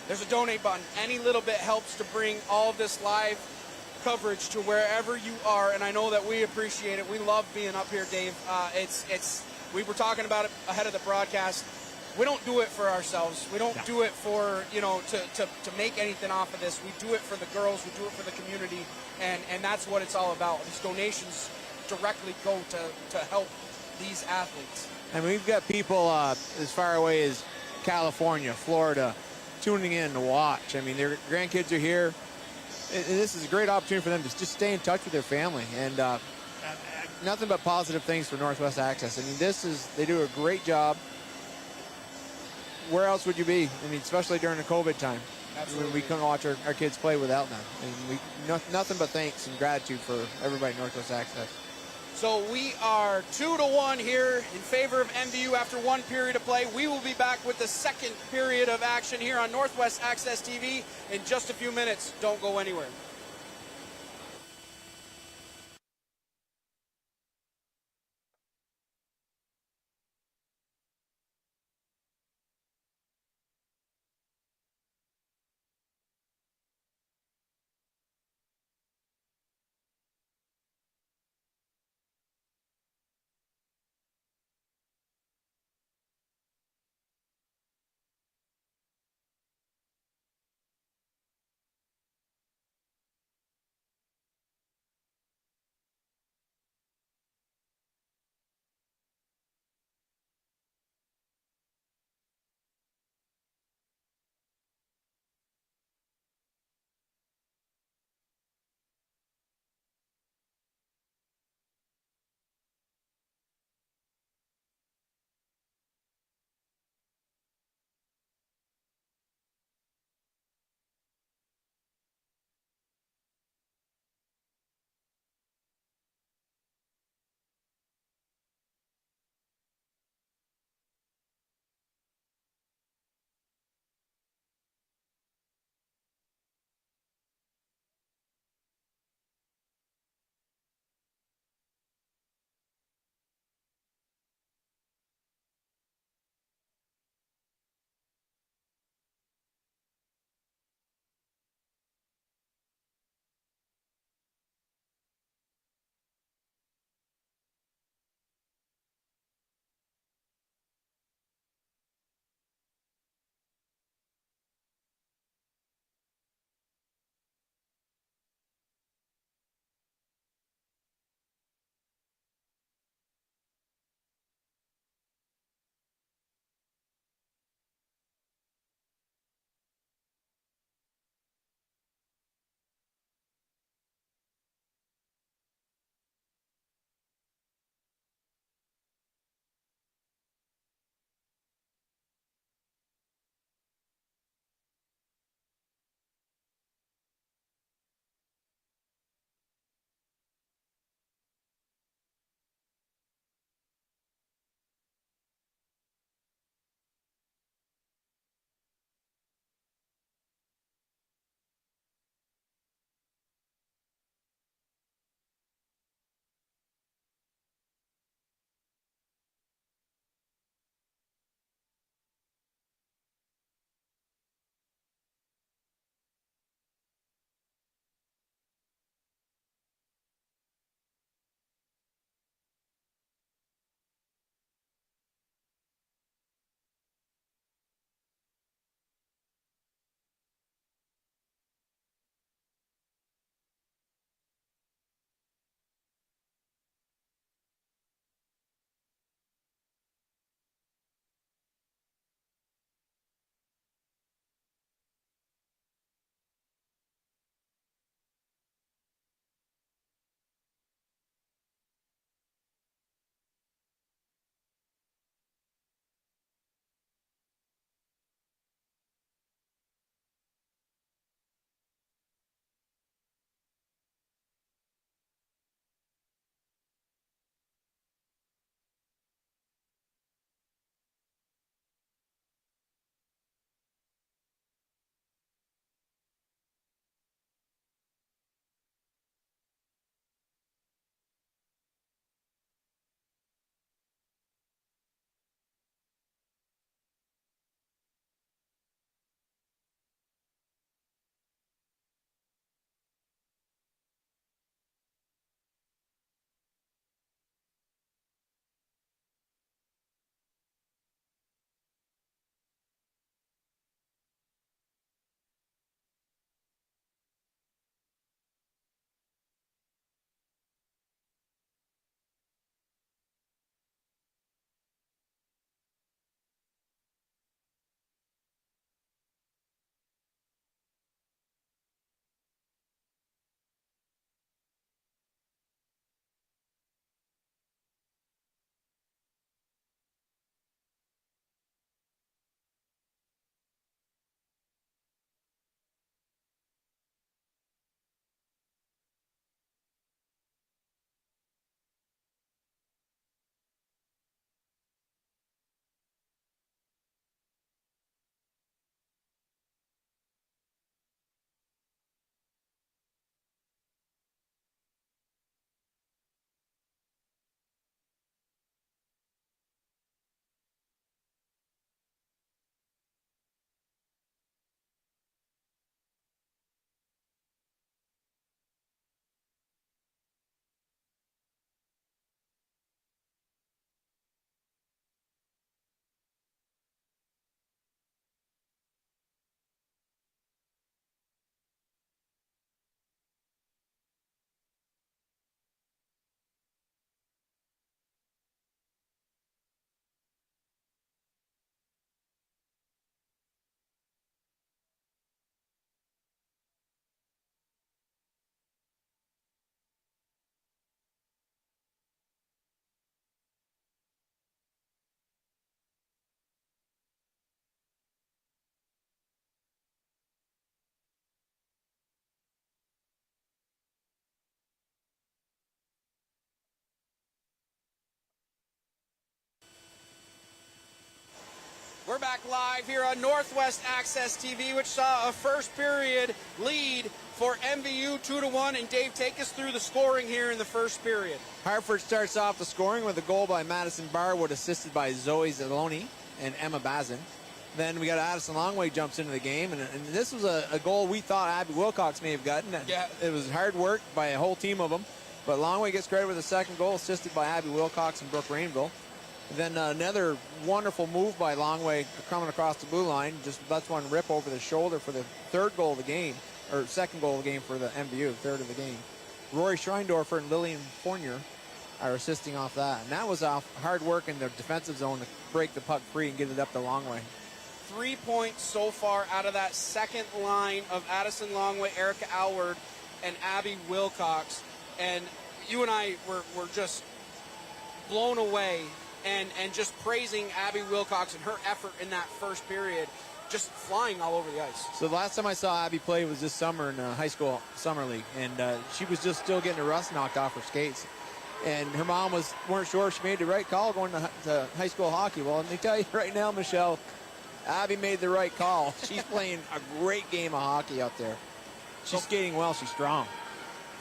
There's a donate button. Any little bit helps to bring all of this live coverage to wherever you are, and I know that we appreciate it. We love being up here, Dave. We were talking about it ahead of the broadcast. We don't do it for ourselves. We don't do it for, to make anything off of this. We do it for the girls. We do it for the community, and that's what it's all about. These donations directly go to help these athletes. And we've got people as far away as California, Florida, tuning in to watch. I mean, their grandkids are here. And this is a great opportunity for them to just stay in touch with their family, and nothing but positive things for Northwest Access. I mean, they do a great job. Where else would you be? I mean, especially during the COVID time. Absolutely. When we couldn't watch our kids play without them. And nothing but thanks and gratitude for everybody at Northwest Access. So we are 2-1 here in favor of MVU after 1 period of play. We will be back with the second period of action here on Northwest Access TV in just a few minutes. Don't go anywhere. back live here on Northwest Access TV, which saw a first period lead for MVU 2-1. And Dave, take us through the scoring here in the first period. Hartford starts off the scoring with a goal by Madison Barwood, assisted by Zoe Zaloni and Emma Bazin. Then we got Addison Longway jumps into the game, and this was a goal we thought Abby Wilcox may have gotten. Yeah. It was hard work by a whole team of them, but Longway gets credit with the second goal, assisted by Abby Wilcox and Brooke Rainville. And then another wonderful move by Longway coming across the blue line, just lets one rip over the shoulder for the third goal of the game, or second goal of the game for the MVU, third of the game. Rory Schreindorfer and Lillian Fournier are assisting off that, and that was off hard work in the defensive zone to break the puck free and get it up to Longway. 3 points so far out of that second line of Addison Longway, Erica Alward, and Abby Wilcox. And you and I were just blown away and just praising Abby Wilcox and her effort in that first period, just flying all over the ice. So the last time I saw Abby play was this summer in high school summer league, and she was just still getting the rust knocked off her skates. And her mom weren't sure if she made the right call going to high school hockey. Well, let me tell you right now, Michelle, Abby made the right call. She's playing a great game of hockey out there. She's skating well. She's strong.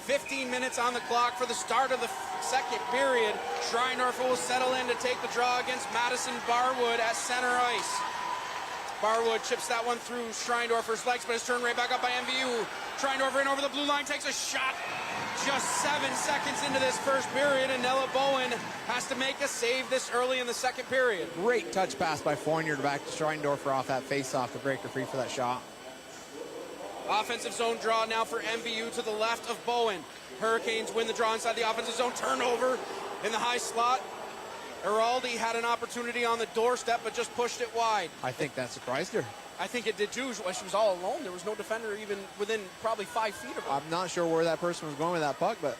15 minutes on the clock for the start of the second period. Schreindorfer will settle in to take the draw against Madison Barwood at center ice. Barwood chips that one through Schreindorfer's legs, but it's turned right back up by MVU. Schreindorfer in over the blue line, takes a shot. Just 7 seconds into this first period, and Nella Bowen has to make a save this early in the second period. Great touch pass by Fournier back to Schreindorfer off that face-off to break her free for that shot. Offensive zone draw now for MVU to the left of Bowen. Hurricanes win the draw inside the offensive zone. Turnover in the high slot. Eraldi had an opportunity on the doorstep, but just pushed it wide. I think that surprised her. I think it did too. She was all alone. There was no defender even within probably 5 feet of her. I'm not sure where that person was going with that puck, but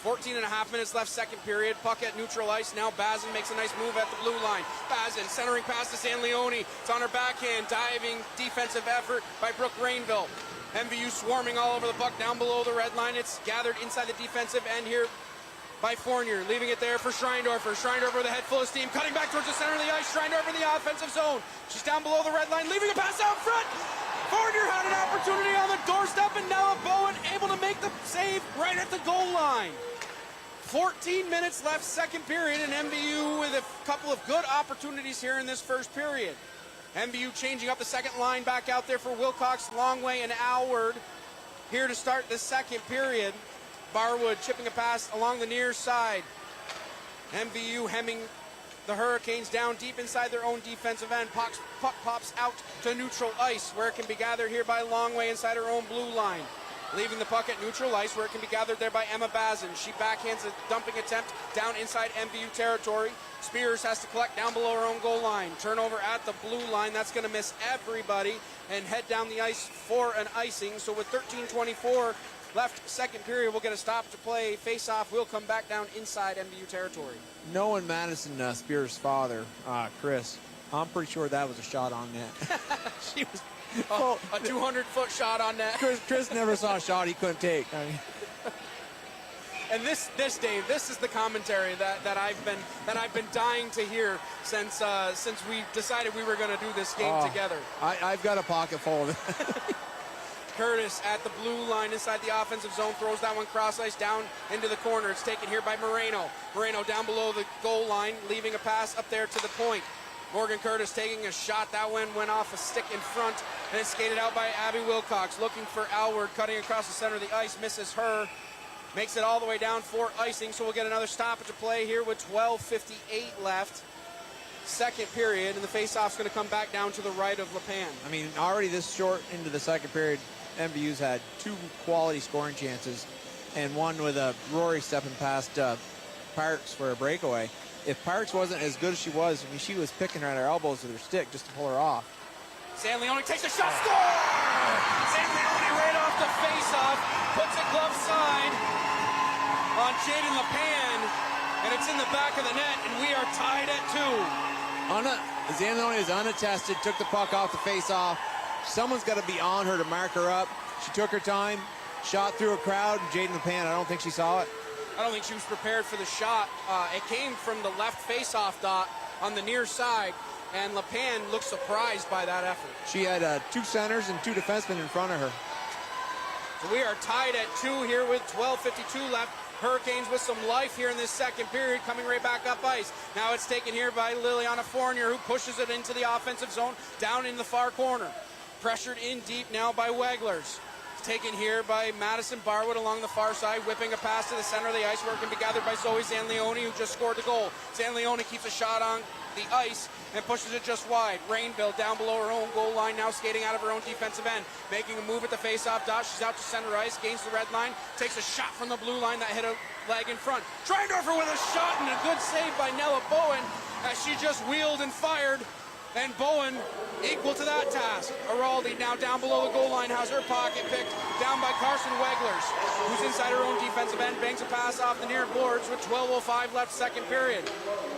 14 and a half minutes left, second period. Puck at neutral ice. Now Bazin makes a nice move at the blue line. Bazin centering pass to San Leone. It's on her backhand. Diving defensive effort by Brooke Rainville. MVU swarming all over the puck down below the red line. It's gathered inside the defensive end here by Fournier, leaving it there for Schreindorfer. Schreindorfer with a head full of steam, cutting back towards the center of the ice. Schreindorfer in the offensive zone. She's down below the red line, leaving a pass out front. Fournier had an opportunity on the doorstep, and Nella Bowen able to make the save right at the goal line. 14 minutes left, second period, and MVU with a couple of good opportunities here in this first period. MVU changing up the second line back out there for Wilcox, Longway, and Alward here to start the second period. Barwood chipping a pass along the near side. MVU hemming the Hurricanes down deep inside their own defensive end. Puck pops out to neutral ice, where it can be gathered here by Longway inside her own blue line. Leaving the puck at neutral ice, where it can be gathered there by Emma Bazin. She backhands a dumping attempt down inside MVU territory. Spears has to collect down below her own goal line. Turnover at the blue line. That's going to miss everybody and head down the ice for an icing. So with 13:24 left, second period, we'll get a stop to play. Face-off will come back down inside MVU territory. knowing Madison Spears' father, Chris, I'm pretty sure that was a shot on net. She was a 200-foot shot on net. Chris never saw a shot he couldn't take. I mean, and this Dave, this is the commentary that I've been dying to hear since we decided we were going to do this game together. I've got a pocket full of it. Curtis at the blue line inside the offensive zone, throws that one cross ice down into the corner. It's taken here by Moreno. Moreno down below the goal line, leaving a pass up there to the point. Morgan Curtis taking a shot. That one went off a stick in front, and it's skated out by Abby Wilcox, looking for Alward, cutting across the center of the ice, misses her. Makes it all the way down for icing, so we'll get another stoppage of play here with 12:58 left. Second period, and the faceoff's going to come back down to the right of LePan. I mean, already this short into the second period, MVU's had two quality scoring chances, and one with Rory stepping past Parks for a breakaway. If Parks wasn't as good as she was, I mean, she was picking her at her elbows with her stick just to pull her off. San Leone takes a shot, score! San Leone right off the faceoff, puts it glove side on Jaden LePan, and it's in the back of the net, and we are tied at 2. San Leone is unattested, took the puck off the face-off. Someone's got to be on her to mark her up. She took her time, shot through a crowd, and Jaden LePan, I don't think she saw it. I don't think she was prepared for the shot. It came from the left face-off dot on the near side. And LePan looked surprised by that effort. She had 2 centers and 2 defensemen in front of her. So we are tied at 2 here with 12:52 left. Hurricanes with some life here in this second period, coming right back up ice. Now it's taken here by Liliana Fournier, who pushes it into the offensive zone, down in the far corner. Pressured in deep now by Weglers. Taken here by Madison Barwood along the far side, whipping a pass to the center of the ice, working to be gathered by Zoe Zanleone, who just scored the goal. Zanleone keeps a shot on the ice and pushes it just wide. Rainville down below her own goal line, now skating out of her own defensive end, making a move at the face-off dot. She's out to center ice, gains the red line, takes a shot from the blue line that hit a leg in front. Treindorfer with a shot and a good save by Nella Bowen as she just wheeled and fired. And Bowen equal to that task. Araldi now down below the goal line has her pocket picked down by Carson Weglers, who's inside her own defensive end, banks a pass off the near boards with 12:05 left second period.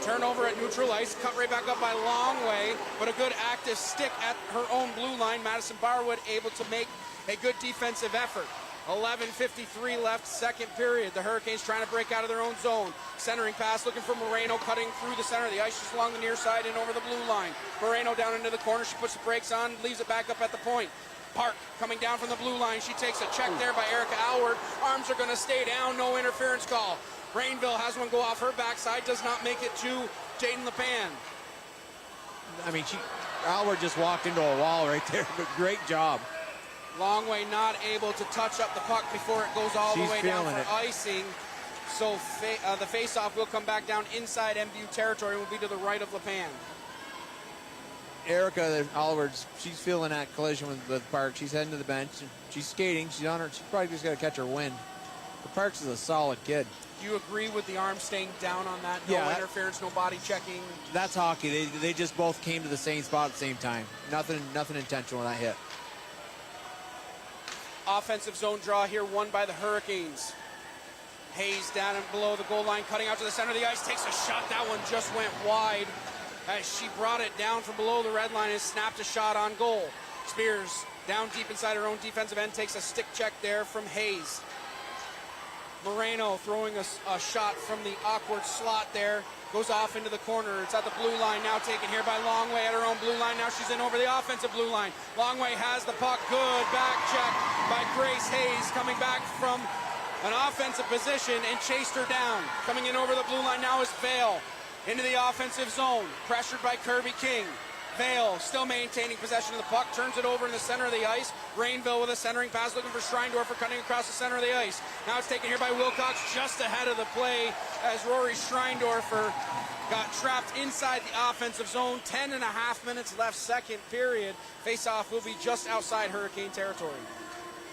Turnover at neutral ice, cut right back up by Longway, but a good active stick at her own blue line. Madison Barwood able to make a good defensive effort. 11:53 left second period. The Hurricanes trying to break out of their own zone. Centering pass looking for Moreno, cutting through the center of the ice just along the near side and over the blue line. Moreno down into the corner. She puts the brakes on, leaves it back up at the point. Park coming down from the blue line. She takes a check there by Erica Alward. Arms are going to stay down. No interference call. Rainville has one go off her backside. Does not make it to Jaden LePan. I mean, Alward just walked into a wall right there, but great job. Longway not able to touch up the puck before it goes all the way down for icing. So the face-off will come back down inside MVU territory and will be to the right of LePan. Erica Alwards, she's feeling that collision with Park. She's heading to the bench. She's skating. She's on her. She's probably just got to catch her wind. But Parks is a solid kid. Do you agree with the arm staying down on that? No interference, no body checking. That's hockey. They just both came to the same spot at the same time. Nothing intentional in that hit. Offensive zone draw here, won by the Hurricanes. Hayes down and below the goal line, cutting out to the center of the ice, takes a shot. That one just went wide as she brought it down from below the red line and snapped a shot on goal. Spears down deep inside her own defensive end, takes a stick check there from Hayes. Moreno throwing a shot from the awkward slot there. Goes off into the corner. It's at the blue line now, taken here by Longway at her own blue line. Now she's in over the offensive blue line. Longway has the puck. Good back check by Grace Hayes, coming back from an offensive position and chased her down. Coming in over the blue line now is Vale into the offensive zone. Pressured by Kirby King. Vale still maintaining possession of the puck, turns it over in the center of the ice. Rainville with a centering pass looking for Schreindorfer, cutting across the center of the ice. Now it's taken here by Wilcox just ahead of the play as Rory Schreindorfer got trapped inside the offensive zone. 10.5 minutes left second period. Face-off will be just outside Hurricane territory.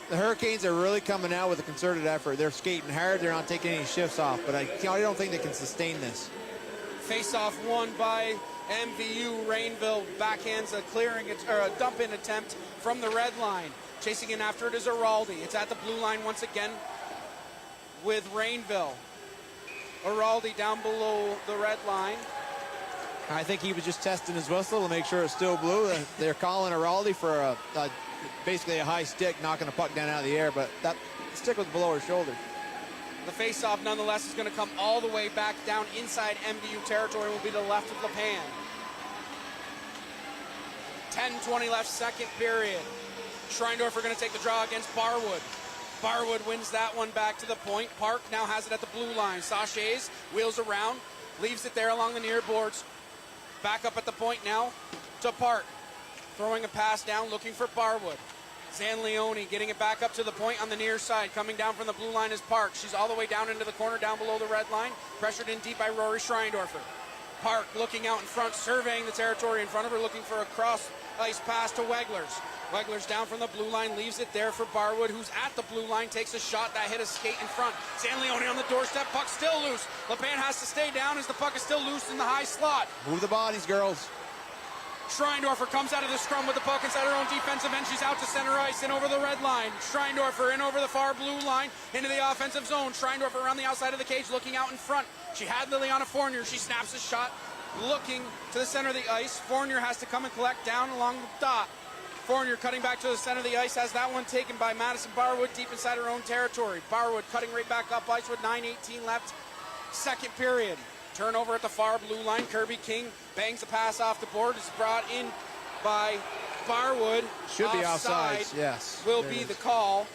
The Hurricanes are really coming out with a concerted effort. They're skating hard. They're not taking any shifts off, but I don't think they can sustain this. Face-off won by MVU. Rainville backhands a dump-in attempt from the red line. Chasing in after it is Araldi. It's at the blue line once again with Rainville. Araldi down below the red line. I think he was just testing his whistle to make sure it's still blue. They're calling Araldi for basically a high stick, knocking the puck down out of the air, but that stick was below her shoulder. The face-off, nonetheless, is going to come all the way back down inside MVU territory and will be to the left of LePan. 10:20 left second period. Schreindorfer going to take the draw against Barwood. Barwood wins that one back to the point. Park now has it at the blue line. Sachets wheels around, leaves it there along the near boards. Back up at the point now to Park. Throwing a pass down, looking for Barwood. Zanleone getting it back up to the point on the near side. Coming down from the blue line is Park. She's all the way down into the corner, down below the red line. Pressured in deep by Rory Schreindorfer. Park looking out in front, surveying the territory in front of her, looking for a cross-ice pass to Weglers. Weglers down from the blue line, leaves it there for Barwood, who's at the blue line, takes a shot that hit a skate in front. Zanleone on the doorstep, puck still loose. LePan has to stay down as the puck is still loose in the high slot. Move the bodies, girls. Schreindorfer comes out of the scrum with the puck inside her own defensive end. She's out to center ice and over the red line. Schreindorfer in over the far blue line into the offensive zone. Schreindorfer around the outside of the cage looking out in front. She had Liliana Fournier. She snaps a shot looking to the center of the ice. Fournier has to come and collect down along the dot. Fournier cutting back to the center of the ice, has that one taken by Madison Barwood deep inside her own territory. Barwood cutting right back up ice with 9:18 left second period. Turnover at the far blue line. Kirby King bangs the pass off the board. It's brought in by Barwood. Should be offside. Yes. Will be the call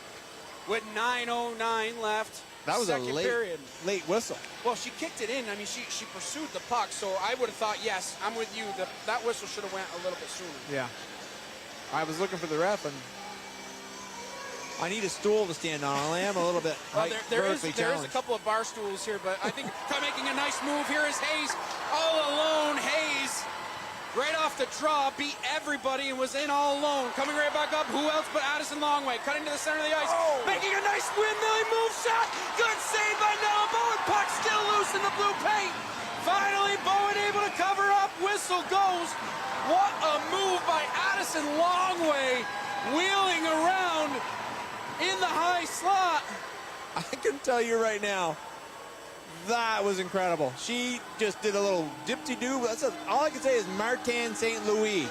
with 9:09 left. That was a second period. late whistle. Well, she kicked it in. I mean, she pursued the puck, so I would have thought, yes, I'm with you. That whistle should have went a little bit sooner. Yeah. I was looking for the ref, and I need a stool to stand on. I am a little bit there is a couple of bar stools here, but I think making a nice move here is Hayes. All alone, Hayes. Right off the draw, beat everybody and was in all alone. Coming right back up, who else but Addison Longway. Cutting to the center of the ice, making a nice windmill move shot. Good save by Noah Bowen. Puck still loose in the blue paint. Finally, Bowen able to cover up. Whistle goes. What a move by Addison Longway. Wheeling around in the high slot. I can tell you right now, that was incredible. She just did a little dip-de-doo. All I can say is Martin St. Louis.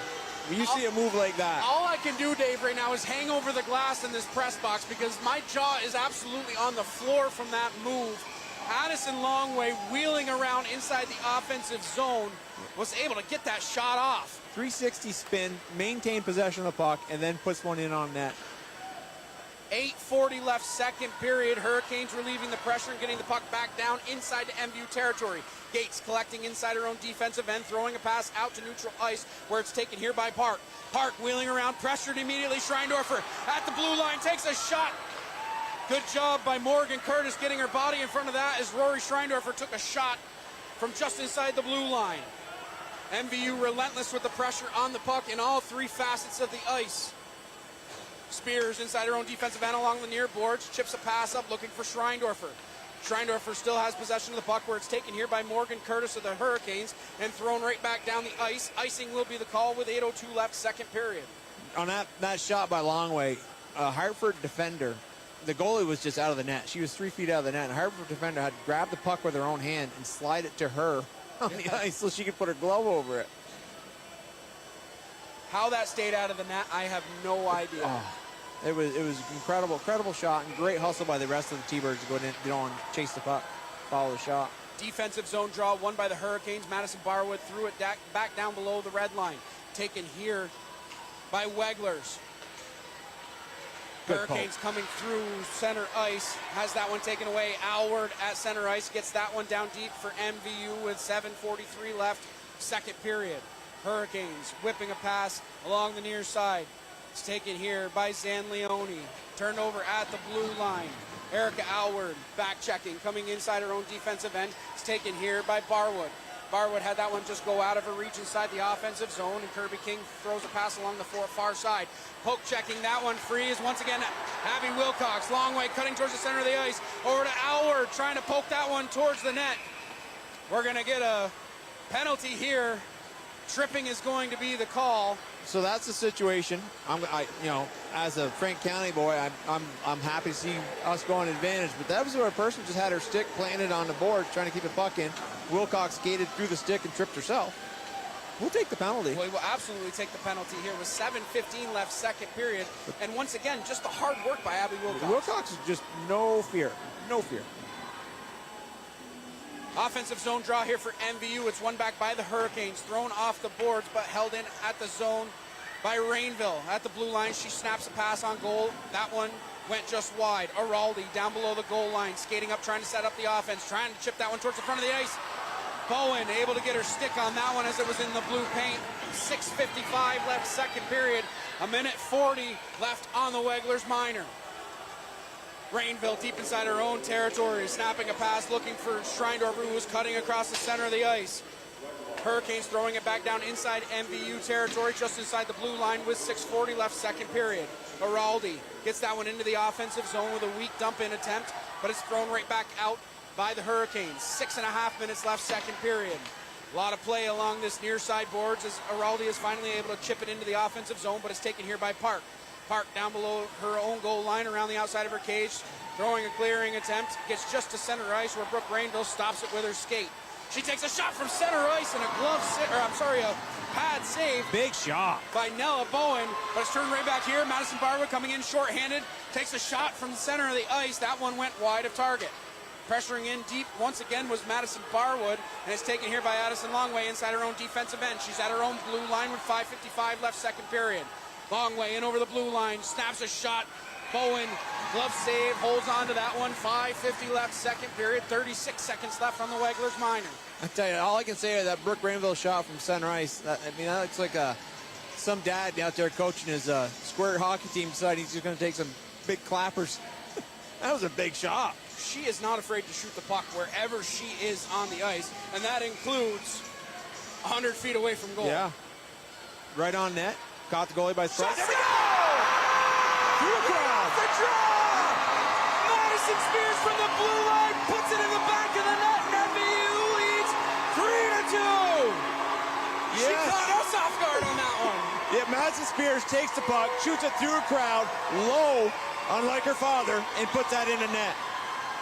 When you see a move like that. All I can do, Dave, right now is hang over the glass in this press box because my jaw is absolutely on the floor from that move. Addison Longway wheeling around inside the offensive zone was able to get that shot off. 360 spin, maintain possession of the puck, and then puts one in on net. 8:40 left, second period. Hurricanes relieving the pressure and getting the puck back down inside the MVU territory. Gates collecting inside her own defensive end, throwing a pass out to neutral ice where it's taken here by Park. Park wheeling around, pressured immediately. Schreindorfer at the blue line takes a shot. Good job by Morgan Curtis getting her body in front of that as Rory Schreindorfer took a shot from just inside the blue line. MVU relentless with the pressure on the puck in all three facets of the ice. Spears inside her own defensive end along the near boards, chips a pass up looking for Schreindorfer. Schreindorfer still has possession of the puck where it's taken here by Morgan Curtis of the Hurricanes and thrown right back down the ice. Icing will be the call with 8:02 left, second period. On that shot by Longway, a Hartford defender, the goalie was just out of the net. She was 3 feet out of the net, and a Hartford defender had to grab the puck with her own hand and slide it to her on the ice so she could put her glove over it. How that stayed out of the net, I have no idea. Oh, it was incredible shot and great hustle by the rest of the T-Birds to go and chase the puck, follow the shot. Defensive zone draw won by the Hurricanes. Madison Barwood threw it back down below the red line. Taken here by Weglers. Hurricanes coming through center ice. Has that one taken away. Alward at center ice gets that one down deep for MVU with 7:43 left, second period. Hurricanes whipping a pass along the near side. It's taken here by Zanleone. Turned over at the blue line. Erica Alward back checking, coming inside her own defensive end. It's taken here by Barwood. Barwood had that one just go out of her reach inside the offensive zone, and Kirby King throws a pass along the far side. Poke checking that one free is once again Abby Wilcox. Long way cutting towards the center of the ice. Over to Alward trying to poke that one towards the net. We're going to get a penalty here. Tripping is going to be the call. So that's the situation. As a Frank County boy, I'm happy to see us go on advantage. But that was where a person just had her stick planted on the board, trying to keep the puck in. Wilcox skated through the stick and tripped herself. We'll take the penalty. We will absolutely take the penalty here with 7:15 left, second period. And once again, just the hard work by Abby Wilcox. Wilcox is just no fear. Offensive zone draw here for MVU. It's won back by the Hurricanes. Thrown off the boards, but held in at the zone by Rainville. At the blue line, she snaps a pass on goal. That one went just wide. Araldi down below the goal line, skating up, trying to set up the offense, trying to chip that one towards the front of the ice. Bowen able to get her stick on that one as it was in the blue paint. 6:55 left, second period. 1:40 left on the Weglers minor. Rainville deep inside her own territory, snapping a pass, looking for Schreindorfer, who was cutting across the center of the ice. Hurricanes throwing it back down inside MVU territory, just inside the blue line with 6:40 left, second period. Araldi gets that one into the offensive zone with a weak dump-in attempt, but it's thrown right back out by the Hurricanes. 6.5 minutes left, second period. A lot of play along this near side boards as Araldi is finally able to chip it into the offensive zone, but it's taken here by Park. Park down below her own goal line around the outside of her cage, throwing a clearing attempt, gets just to center ice where Brooke Rainville stops it with her skate. She takes a shot from center ice and a pad save. Big shot by Nella Bowen, but it's turned right back here. Madison Barwood coming in short-handed, takes a shot from the center of the ice. That one went wide of target. Pressuring in deep once again was Madison Barwood, and it's taken here by Addison Longway inside her own defensive end. She's at her own blue line with 5:55 left, second period. Longway in over the blue line, snaps a shot. Bowen, glove save, holds on to that one. 5:50 left, second period. 36 seconds left on the Wegglers minor. I tell you, all I can say is that Brooke Rainville shot from center ice. That looks like some dad out there coaching his square hockey team deciding he's just going to take some big clappers. That was a big shot. She is not afraid to shoot the puck wherever she is on the ice, and that includes 100 feet away from goal. Yeah. Right on net. Caught the goalie by surprise. There we go! Through the crowd. The draw! Madison Spears from the blue line puts it in the back of the net, and MVU leads 3-2. She caught us off guard on that one. Yeah, Madison Spears takes the puck, shoots it through a crowd, low, unlike her father, and puts that in the net.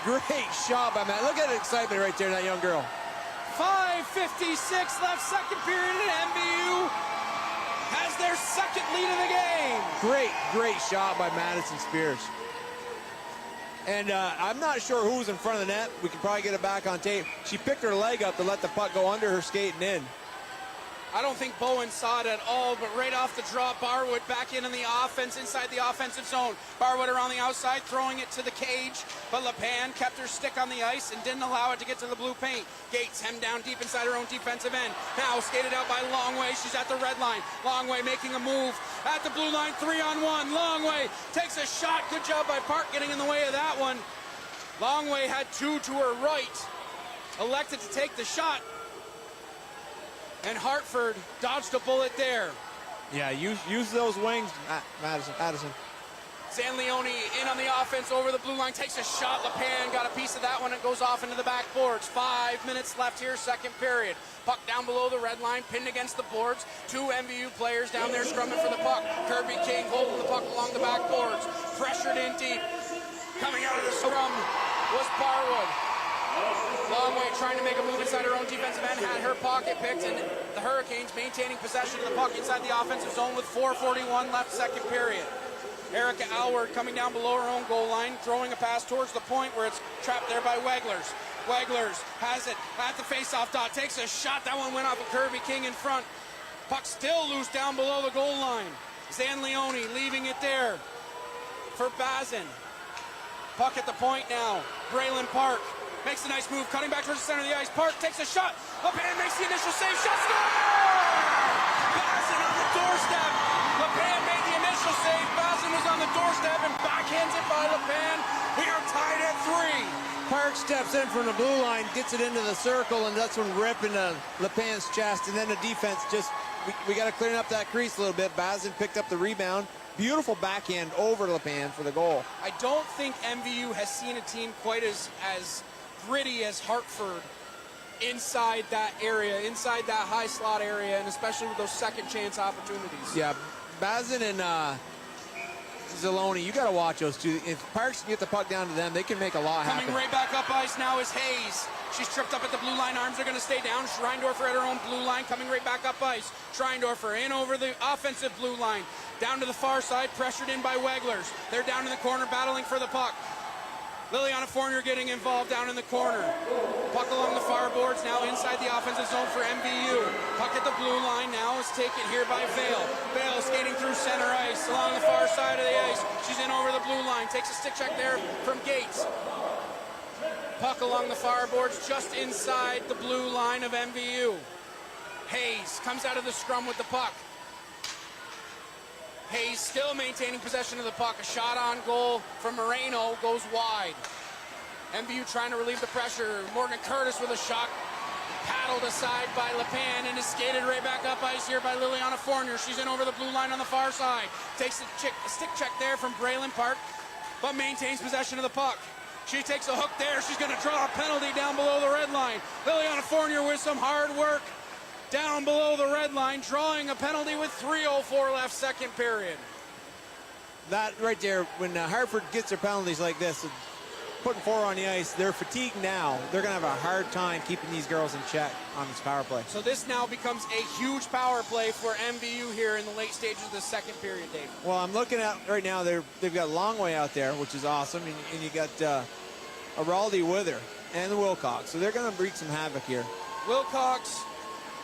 Great shot by Matt. Look at the excitement right there, that young girl. 5:56 left, second period, and MVU has their second lead of the game. Great shot by Madison Spears. And I'm not sure who was in front of the net. We can probably get it back on tape. She picked her leg up to let the puck go under her skate and in. I don't think Bowen saw it at all, but right off the draw, Barwood back in the offense, inside the offensive zone. Barwood around the outside, throwing it to the cage, but LePan kept her stick on the ice and didn't allow it to get to the blue paint. Gates hemmed down deep inside her own defensive end. Now skated out by Longway. She's at the red line. Longway making a move at the blue line, 3-on-1. Longway takes a shot. Good job by Park getting in the way of that one. Longway had two to her right. Elected to take the shot. And Hartford dodged a bullet there. Yeah, use those wings, Addison. Zanleone in on the offense over the blue line, takes a shot. LePan got a piece of that one and goes off into the backboards. 5 minutes left here, second period. Puck down below the red line, pinned against the boards. Two MVU players down there scrumming for the puck. Kirby King holding the puck along the backboards. Pressured in deep. Coming out of the scrum was Barwood. Longway trying to make a move inside her own defensive end, had her pocket picked, and the Hurricanes maintaining possession of the puck inside the offensive zone with 4:41 left, second period. Erica Alward coming down below her own goal line, throwing a pass towards the point where it's trapped there by Wegglers. Wegglers has it at the face-off dot, takes a shot. That one went off of Kirby King in front. Puck still loose down below the goal line. Zanleone leaving it there for Bazin. Puck at the point now. Braylon Park makes a nice move, cutting back towards the center of the ice. Park takes a shot. LePan makes the initial save. Shot, score! Bazin on the doorstep. LePan made the initial save. Bazin was on the doorstep and backhands it by LePan. We are tied at 3. Park steps in from the blue line, gets it into the circle, and that's when ripping LePan's chest. And then the defense we got to clean up that crease a little bit. Bazin picked up the rebound. Beautiful backhand over LePan for the goal. I don't think MVU has seen a team quite as gritty as Hartford inside that area, inside that high slot area, and especially with those second chance opportunities. Yeah, Bazin and Zanleone, you got to watch those two. If Parks can get the puck down to them, they can make a lot happen. Coming right back up ice now is Hayes. She's tripped up at the blue line. Arms are going to stay down. Schreindorfer at her own blue line, coming right back up ice. Schreindorfer in over the offensive blue line. Down to the far side, pressured in by Wegglers. They're down in the corner, battling for the puck. Liliana Fournier getting involved down in the corner. Puck along the far boards, now inside the offensive zone for MVU. Puck at the blue line now is taken here by Vale. Vale skating through center ice along the far side of the ice. She's in over the blue line, takes a stick check there from Gates. Puck along the far boards just inside the blue line of MVU. Hayes comes out of the scrum with the puck. Hayes still maintaining possession of the puck. A shot on goal from Moreno goes wide. MVU trying to relieve the pressure. Morgan Curtis with a shot. Paddled aside by LePan and is skated right back up ice here by Liliana Fournier. She's in over the blue line on the far side. Takes a stick check there from Braylon Park, but maintains possession of the puck. She takes a hook there. She's going to draw a penalty down below the red line. Liliana Fournier with some hard work down below the red line, drawing a penalty with 3:04 left, second period. That right there, when Hartford gets their penalties like this, putting 4 on the ice, they're fatigued now. They're going to have a hard time keeping these girls in check on this power play. So this now becomes a huge power play for MVU here in the late stages of the second period, Dave. Well, I'm looking at right now, they've got Longway out there, which is awesome, and you got Araldi with her, and the Wilcox. So they're going to wreak some havoc here. Wilcox,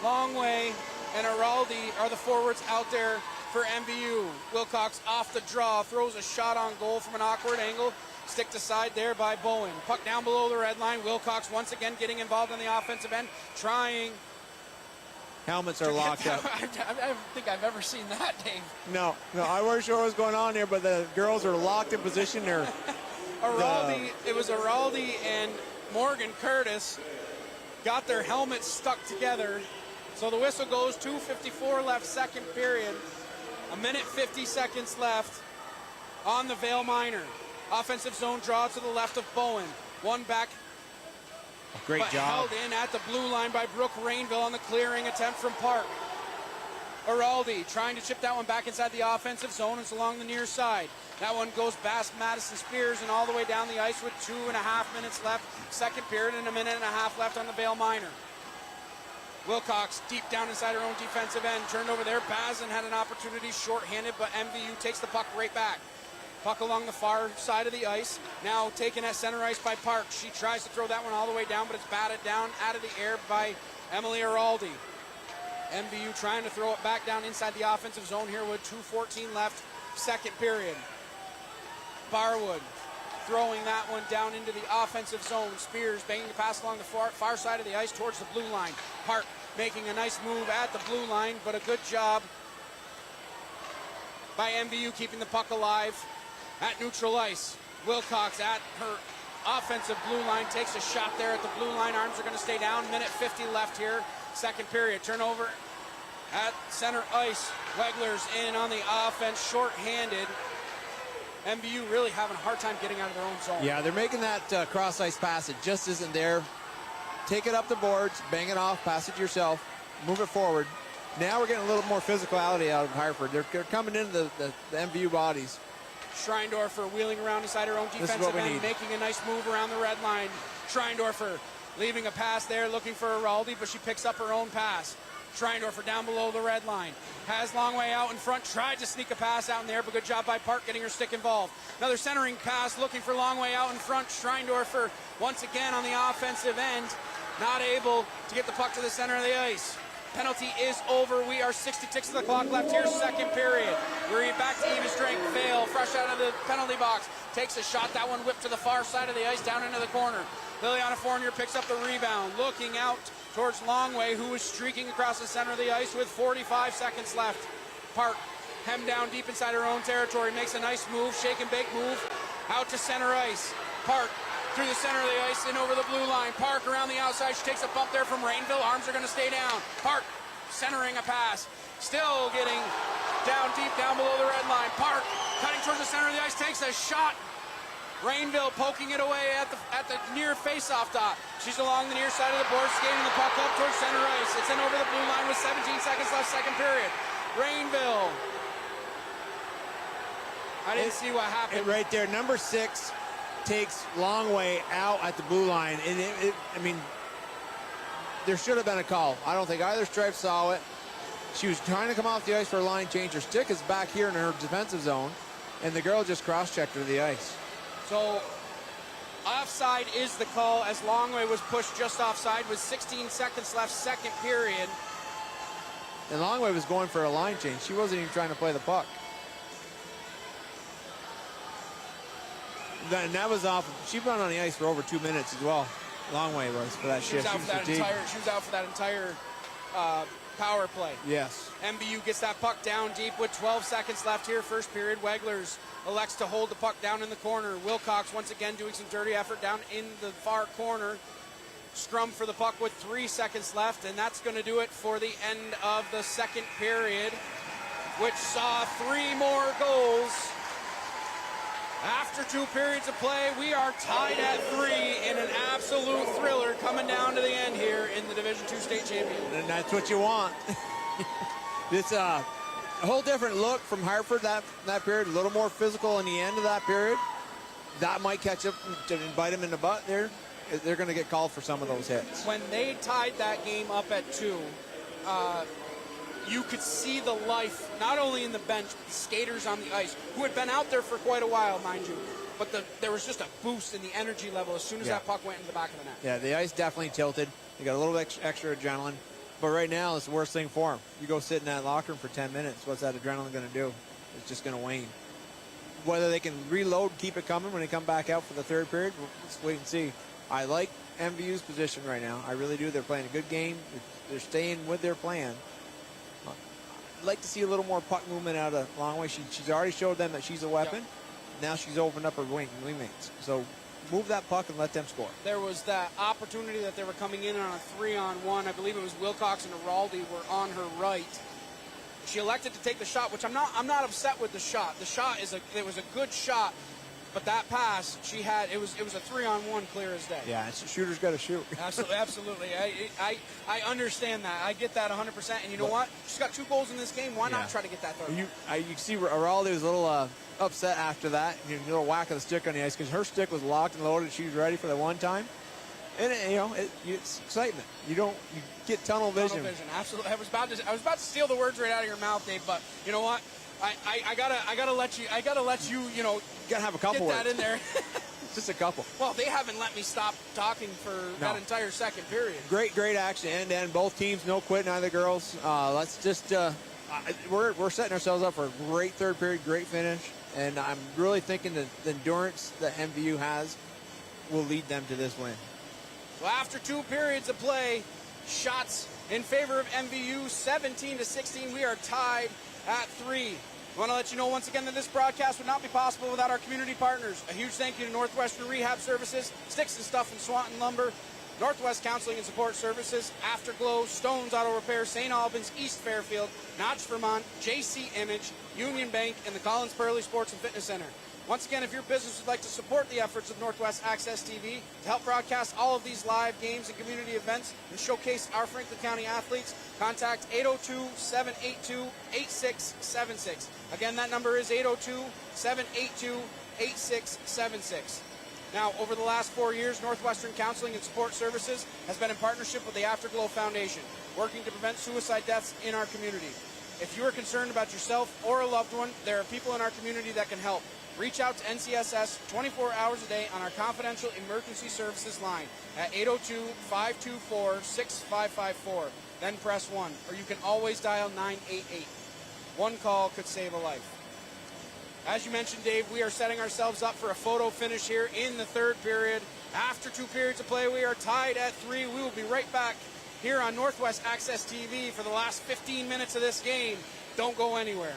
Longway, and Araldi are the forwards out there for MVU. Wilcox off the draw, throws a shot on goal from an awkward angle. Sticked aside there by Bowen. Puck down below the red line. Wilcox once again getting involved on the offensive end, trying. Helmets are locked up. I don't think I've ever seen that, Dave. No, I wasn't sure what was going on here, but the girls are locked in position. It was Araldi and Morgan Curtis got their helmets stuck together. So the whistle goes, 2:54 left, second period. 1:50 seconds left on the Vail Minor. Offensive zone draw to the left of Bowen. One back. Great job. Held in at the blue line by Brooke Rainville on the clearing attempt from Park. Araldi trying to chip that one back inside the offensive zone. It's along the near side. That one goes past Madison Spears and all the way down the ice with 2.5 minutes left. Second period and 1.5 minutes left on the Vail Minor. Wilcox deep down inside her own defensive end. Turned over there. Bazin had an opportunity short-handed, but MVU takes the puck right back. Puck along the far side of the ice. Now taken at center ice by Park. She tries to throw that one all the way down, but it's batted down out of the air by Emily Araldi. MVU trying to throw it back down inside the offensive zone here with 2:14 left, second period. Barwood throwing that one down into the offensive zone. Spears banging the pass along the far side of the ice towards the blue line. Park making a nice move at the blue line, but a good job by MVU keeping the puck alive at neutral ice. Wilcox at her offensive blue line takes a shot there at the blue line. Arms are going to stay down. 1:50 left here, second period. Turnover at center ice. Wegler's in on the offense, short-handed. MVU really having a hard time getting out of their own zone. Yeah, they're making that cross-ice pass. It just isn't there. Take it up the boards, bang it off, pass it yourself, move it forward. Now we're getting a little more physicality out of Hartford. They're coming into the MVU bodies. Schreindorfer wheeling around inside her own defensive end, making a nice move around the red line. Schreindorfer leaving a pass there, looking for Araldi, but she picks up her own pass. Schreindorfer down below the red line. Has long way out in front, tried to sneak a pass out in there, but good job by Park getting her stick involved. Another centering pass, looking for long way out in front. Schreindorfer once again on the offensive end, not able to get the puck to the center of the ice. Penalty is over. We are 60 ticks of the clock left here, second period. We're back to even strength. Vail, fresh out of the penalty box, takes a shot. That one whipped to the far side of the ice, down into the corner. Liliana Fournier picks up the rebound, looking out towards Longway, who is streaking across the center of the ice with 45 seconds left. Park, hemmed down deep inside her own territory, makes a nice move, shake and bake move, out to center ice. Park through the center of the ice and over the blue line. Park around the outside. She takes a bump there from Rainville. Arms are going to stay down. Park centering a pass. Still getting down deep down below the red line. Park cutting towards the center of the ice. Takes a shot. Rainville poking it away at the near face-off dot. She's along the near side of the board, skating the puck up towards center ice. It's in over the blue line with 17 seconds left, second period. Rainville. I didn't see what happened. Right there, number 6 takes long way out at the blue line, and I mean, there should have been a call. I don't think either stripe saw it. She was trying to come off the ice for a line change. Her stick is back here in her defensive zone, and the girl just cross-checked her to the ice. So offside is the call as Longway was pushed just offside with 16 seconds left, second period. And Longway was going for a line change. She wasn't even trying to play the puck. And that was off. She run on the ice for over 2 minutes as well. Longway was for that shift. She was out for that entire power play. Yes. MVU gets that puck down deep with 12 seconds left here, first period. Weglers elects to hold the puck down in the corner. Wilcox once again doing some dirty effort down in the far corner. Scrum for the puck with 3 seconds left, and that's going to do it for the end of the second period, which saw 3 more goals. After 2 periods of play, we are tied at 3 in an absolute thriller coming down to the end here in the Division II state championship. And that's what you want. It's a whole different look from Hartford that period. A little more physical in the end of that period. That might catch up and bite them in the butt there. They're going to get called for some of those hits. When they tied that game up at 2, you could see the life, not only in the bench, but the skaters on the ice, who had been out there for quite a while, mind you. but there was just a boost in the energy level as soon as that puck went into the back of the net. Yeah, the ice definitely tilted. You got a little extra adrenaline. But right now, it's the worst thing for them. You go sit in that locker room for 10 minutes, what's that adrenaline going to do? It's just going to wane. Whether they can reload, keep it coming when they come back out for the third period, let's wait and see. I like MVU's position right now. I really do. They're playing a good game. They're staying with their plan. I'd like to see a little more puck movement out of Longway. She's already showed them that she's a weapon. Now she's opened up her wingmates. So move that puck and let them score. There was that opportunity that they were coming in on a 3-on-1. I believe it was Wilcox and Araldi were on her right. She elected to take the shot, which I'm not upset with the shot. The shot it was a good shot, but that pass it was a 3-on-1 clear as day. Yeah, it's a shooter's got to shoot. Absolutely. I understand that. I get that 100%. And you know what? She's got 2 goals in this game. Why not try to get that third? You see Araldi was a little upset after that. A little whack of the stick on the ice because her stick was locked and loaded. She was ready for the one time. And it's excitement. You get tunnel vision. Tunnel vision, absolutely. I was about to steal the words right out of your mouth, Dave. But you know what? I gotta let you gotta have a couple get that in there. Just a couple. Well, they haven't let me stop talking for that entire second period. Great action end to end. Both teams, no quitting either girls. Let's just we're setting ourselves up for a great third period, great finish, and I'm really thinking that the endurance that MVU has will lead them to this win. Well, after 2 periods of play, shots in favor of MVU, 17-16. We are tied at 3. I want to let you know once again that this broadcast would not be possible without our community partners. A huge thank you to Northwestern Rehab Services, Sticks and Stuff and Swanton Lumber, Northwest Counseling and Support Services, Afterglow, Stones Auto Repair, St. Albans, East Fairfield, Notch, Vermont, JC Image, Union Bank, and the Collins Pearly Sports and Fitness Center. Once again, if your business would like to support the efforts of Northwest Access TV to help broadcast all of these live games and community events and showcase our Franklin County athletes, contact 802-782-8676. Again, that number is 802-782-8676. Now, over the last 4 years, Northwestern Counseling and Support Services has been in partnership with the Afterglow Foundation, working to prevent suicide deaths in our community. If you are concerned about yourself or a loved one, there are people in our community that can help. Reach out to NCSS 24 hours a day on our confidential emergency services line at 802-524-6554. Then press 1, or you can always dial 988. One call could save a life. As you mentioned, Dave, we are setting ourselves up for a photo finish here in the third period. After 2 periods of play, we are tied at 3. We will be right back here on Northwest Access TV for the last 15 minutes of this game. Don't go anywhere.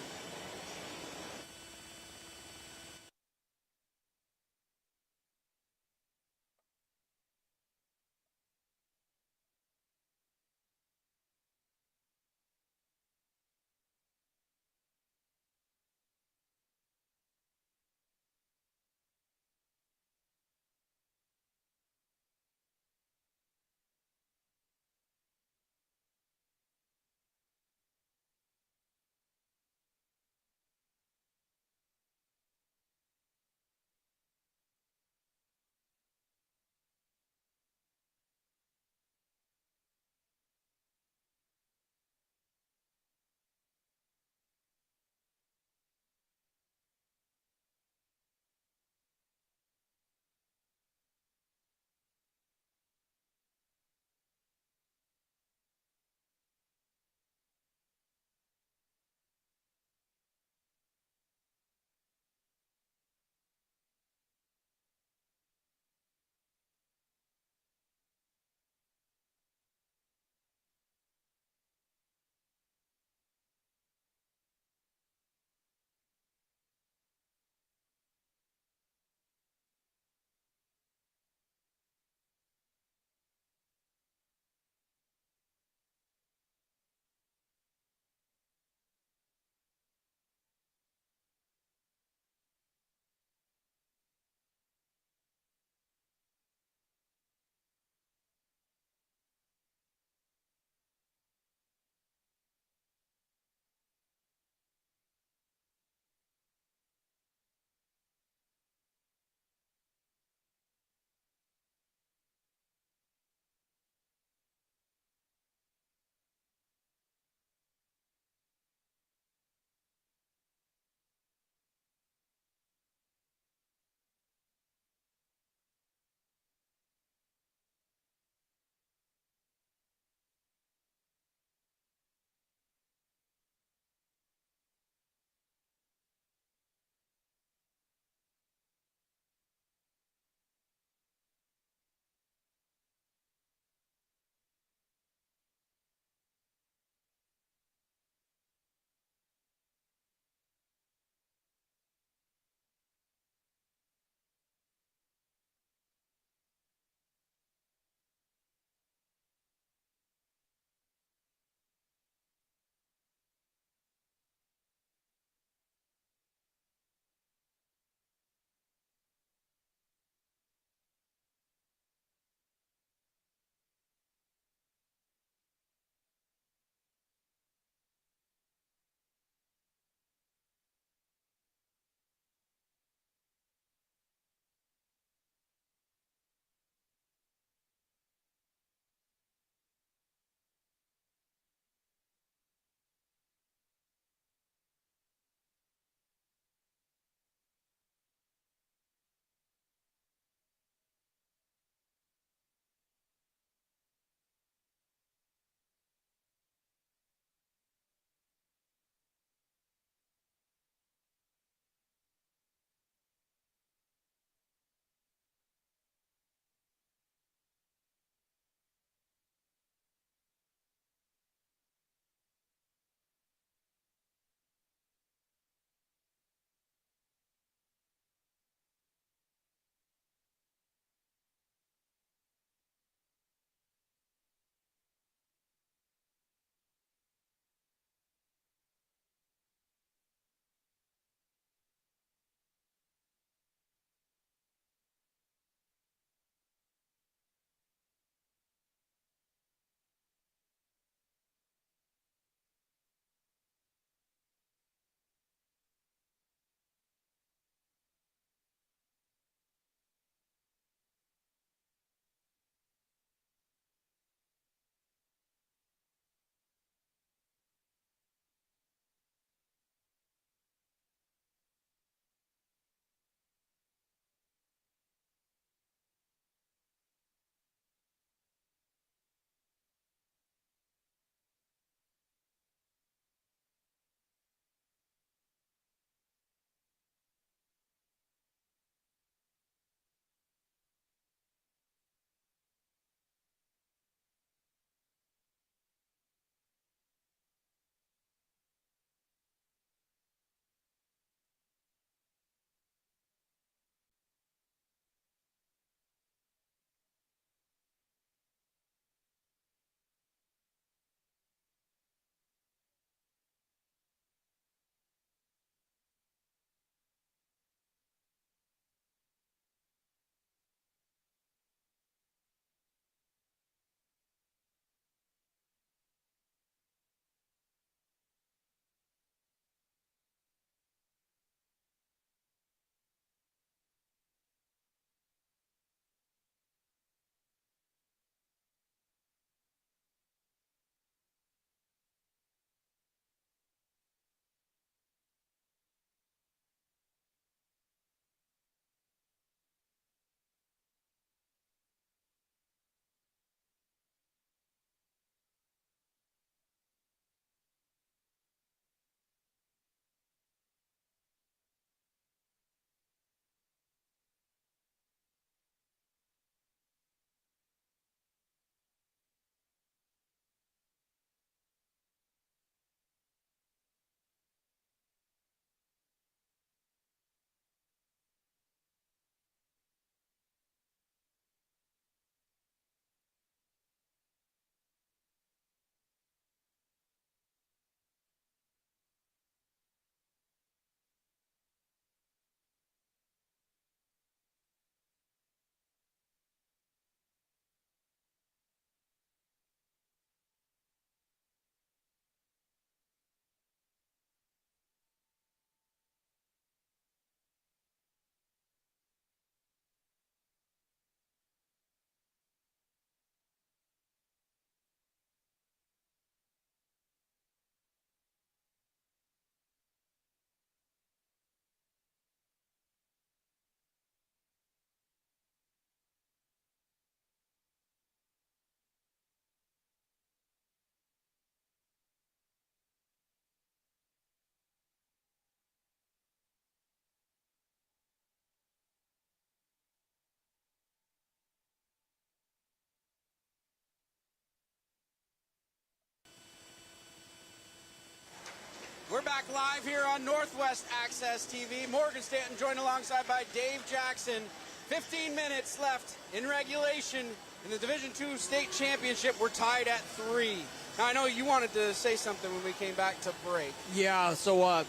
back live here on Northwest Access TV. Morgan Stanton joined alongside by Dave Jackson. 15 minutes left in regulation in the Division II state championship. We're tied at 3. Now, I know you wanted to say something when we came back to break. Yeah, so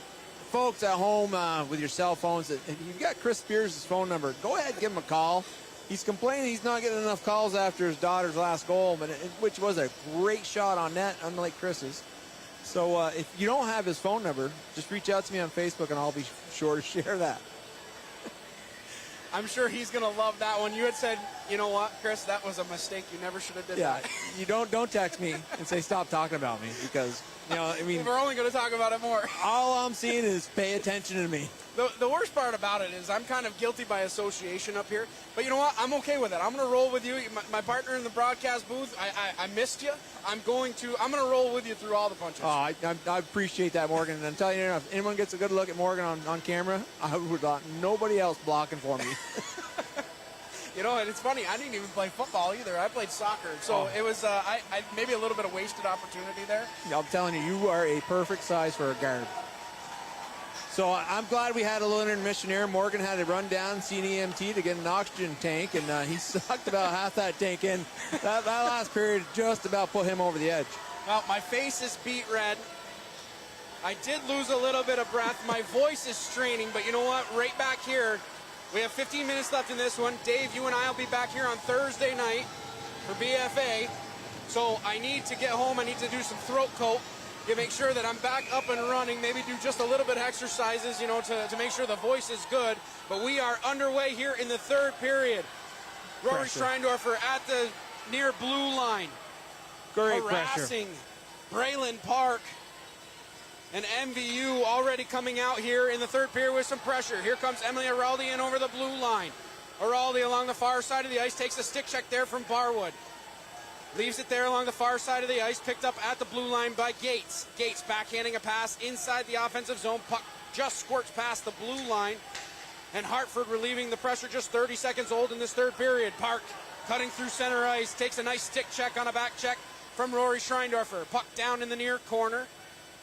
folks at home with your cell phones, if you've got Chris Spears' phone number, go ahead and give him a call. He's complaining he's not getting enough calls after his daughter's last goal, which was a great shot on net, unlike Chris's. So if you don't have his phone number, just reach out to me on Facebook, and I'll be sure to share that. I'm sure he's going to love that one. You had said, you know what, Chris, that was a mistake. You never should have did that. Yeah, you don't text me and say stop talking about me, because, you know, I mean, we're only going to talk about it more. All I'm seeing is pay attention to me. The worst part about it is I'm kind of guilty by association up here. But you know what? I'm okay with it. I'm going to roll with you. My partner in the broadcast booth, I missed you. I'm going to roll with you through all the punches. Oh, I appreciate that, Morgan. And I'm telling you, if anyone gets a good look at Morgan on camera, I would want nobody else blocking for me. You know, and it's funny, I didn't even play football either. I played soccer. So It was I maybe a little bit of wasted opportunity there. I'm telling you, you are a perfect size for a guard. So I'm glad we had a little intermission here. Morgan had to run down, see an EMT to get an oxygen tank, and he sucked about half that tank in. That last period just about put him over the edge. Well, my face is beet red. I did lose a little bit of breath. My voice is straining, but you know what? Right back here, we have 15 minutes left in this one. Dave, you and I will be back here on Thursday night for BFA. So I need to get home. I need to do some throat coat. You make sure that I'm back up and running, maybe do just a little bit of exercises, you know, to make sure the voice is good. But we are underway here in the third period. Rory Schreindorfer at the near blue line. Great harassing Braylon Park. And MVU already coming out here in the third period with some pressure. Here comes Emily Araldi in over the blue line. Araldi along the far side of the ice takes a stick check there from Barwood. Leaves it there along the far side of the ice, picked up at the blue line by Gates. Gates backhanding a pass inside the offensive zone. Puck just squirts past the blue line. And Hartford relieving the pressure, just 30 seconds old in this third period. Park cutting through center ice, takes a nice stick check on a back check from Rory Schreindorfer. Puck down in the near corner.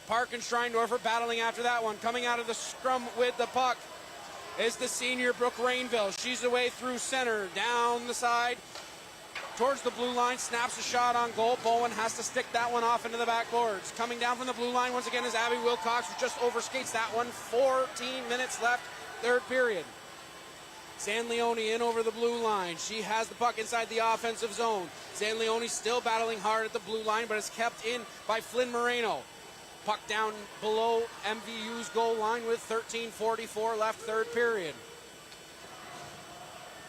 Park and Schreindorfer battling after that one. Coming out of the scrum with the puck is the senior Brooke Rainville. She's away through center, down the side, towards the blue line, snaps a shot on goal. Bowen has to stick that one off into the backboards. Coming down from the blue line once again is Abby Wilcox, who just overskates that one. 14 minutes left, third period. Zanleone in over the blue line. She has the puck inside the offensive zone. Zanleone still battling hard at the blue line, but is kept in by Flynn Moreno. Puck down below MVU's goal line with 13:44 left, third period.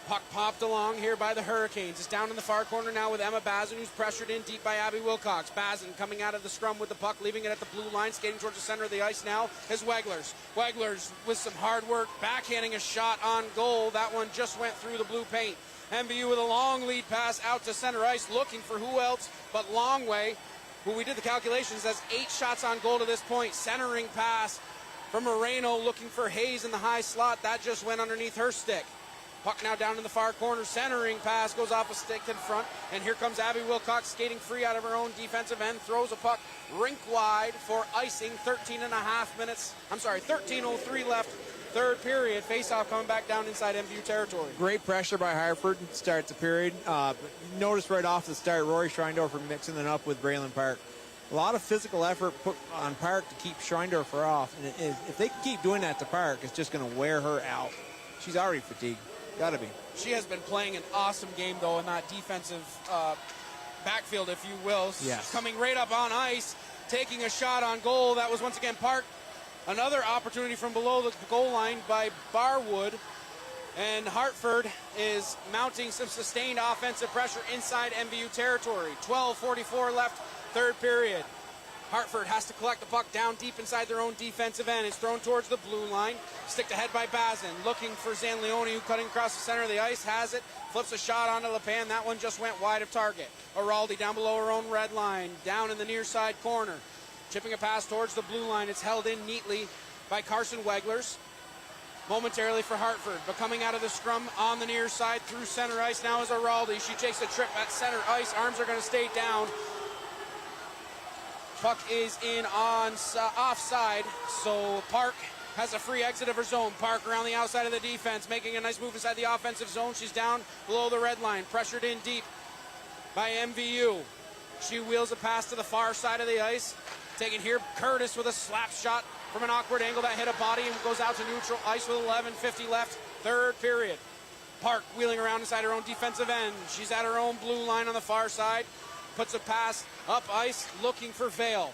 Puck popped along here by the Hurricanes. It's down in the far corner now with Emma Bazin, who's pressured in deep by Abby Wilcox. Bazin coming out of the scrum with the puck, leaving it at the blue line, skating towards the center of the ice now is Weglers. Weglers with some hard work, backhanding a shot on goal. That one just went through the blue paint. MVU with a long lead pass out to center ice, looking for who else but Longway, who we did the calculations, has 8 shots on goal to this point. Centering pass from Moreno, looking for Hayes in the high slot. That just went underneath her stick. Puck now down in the far corner. Centering pass goes off a stick in front. And here comes Abby Wilcox skating free out of her own defensive end. Throws a puck rink wide for icing. 13:03 left. Third period. Face-off coming back down inside MVU territory. Great pressure by Hartford. Starts the period. Notice right off the start, Rory Schreindorfer mixing it up with Braylon Park. A lot of physical effort put on Park to keep Schreindorfer off. And if they keep doing that to Park, it's just going to wear her out. She's already fatigued. Gotta be. She has been playing an awesome game, though, in that defensive backfield, if you will. Yes. Coming right up on ice, taking a shot on goal. That was once again Park. Another opportunity from below the goal line by Barwood. And Hartford is mounting some sustained offensive pressure inside MVU territory. 12:44 left, third period. Hartford has to collect the puck down deep inside their own defensive end. It's thrown towards the blue line. Sticked ahead by Bazin. Looking for Zanleone, who cutting across the center of the ice. Has it. Flips a shot onto LePan. That one just went wide of target. Araldi down below her own red line. Down in the near side corner. Chipping a pass towards the blue line. It's held in neatly by Carson Weglers. Momentarily for Hartford. But coming out of the scrum on the near side through center ice now is Araldi. She takes a trip at center ice. Arms are going to stay down. Puck is in on offside, so Park has a free exit of her zone. Park around the outside of the defense, making a nice move inside the offensive zone. She's down below the red line, pressured in deep by MVU. She wheels a pass to the far side of the ice. Taken here, Curtis with a slap shot from an awkward angle that hit a body and goes out to neutral ice with 11:50 left, third period. Park wheeling around inside her own defensive end. She's at her own blue line on the far side. Puts a pass up ice, looking for Vale.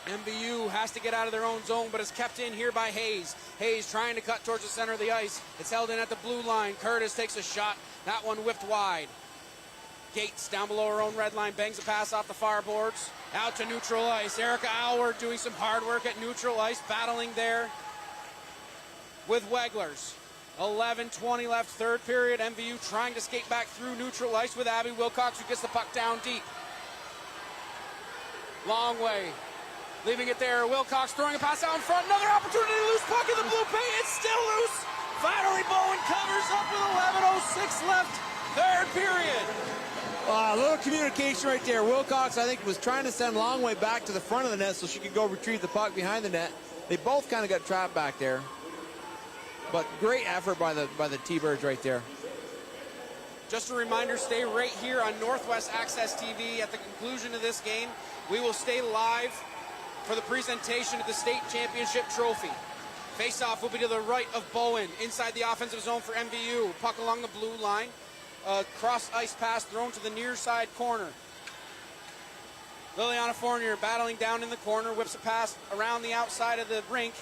MVU has to get out of their own zone, but is kept in here by Hayes. Hayes trying to cut towards the center of the ice. It's held in at the blue line. Curtis takes a shot. That one whipped wide. Gates down below her own red line, bangs a pass off the far boards. Out to neutral ice. Erica Alward doing some hard work at neutral ice, battling there with Weglers. 11:20 left, third period. MVU trying to skate back through neutral ice with Abby Wilcox, who gets the puck down deep. Long way. Leaving it there. Wilcox throwing a pass out in front. Another opportunity to lose puck in the blue paint. It's still loose. Finally, Bowen covers up with 11:06 left, third period. A little communication right there. Wilcox, I think, was trying to send Longway back to the front of the net so she could go retrieve the puck behind the net. They both kind of got trapped back there. But great effort by the T-Birds right there. Just a reminder, stay right here on Northwest Access TV. At the conclusion of this game, we will stay live for the presentation of the state championship trophy. Face-off will be to the right of Bowen, inside the offensive zone for MVU. Puck along the blue line. Cross-ice pass thrown to the near side corner. Liliana Fournier battling down in the corner, whips a pass around the outside of the rink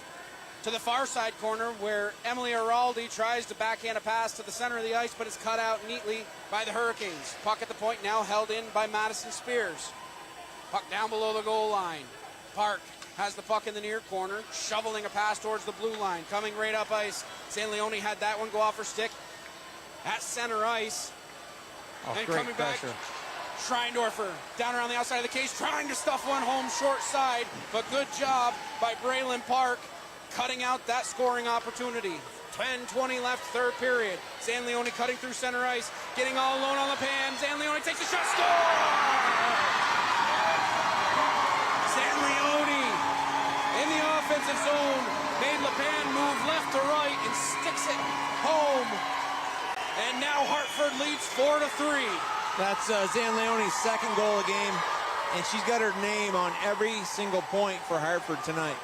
to the far side corner where Emily Araldi tries to backhand a pass to the center of the ice, but it's cut out neatly by the Hurricanes. Puck at the point now held in by Madison Spears. Puck down below the goal line. Park has the puck in the near corner, shoveling a pass towards the blue line, coming right up ice. San Leone had that one go off her stick at center ice. And coming back, Schreindorfer down around the outside of the cage, trying to stuff one home short side, but good job by Braylon Park cutting out that scoring opportunity. 10:20 left, third period. San Leone cutting through center ice, getting all alone on the pan. San Leone takes a shot, score! San Leone in the offensive zone made LePan move left to right and sticks it home. And now Hartford leads 4-3. That's San Leone's second goal of the game, and she's got her name on every single point for Hartford tonight.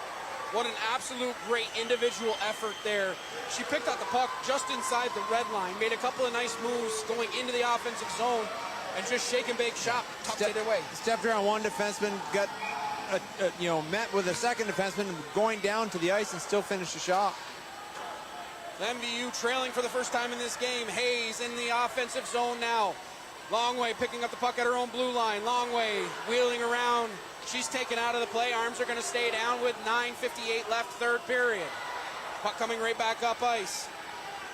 What an absolute great individual effort there. She picked out the puck just inside the red line, made a couple of nice moves going into the offensive zone, and just shake and bake shot, tucked it away. Stepped around one defenseman, got met with a second defenseman, going down to the ice and still finished the shot. MVU trailing for the first time in this game. Hayes in the offensive zone now. Longway picking up the puck at her own blue line. Longway wheeling around. She's taken out of the play. Arms are going to stay down with 9:58 left, third period. Puck coming right back up ice.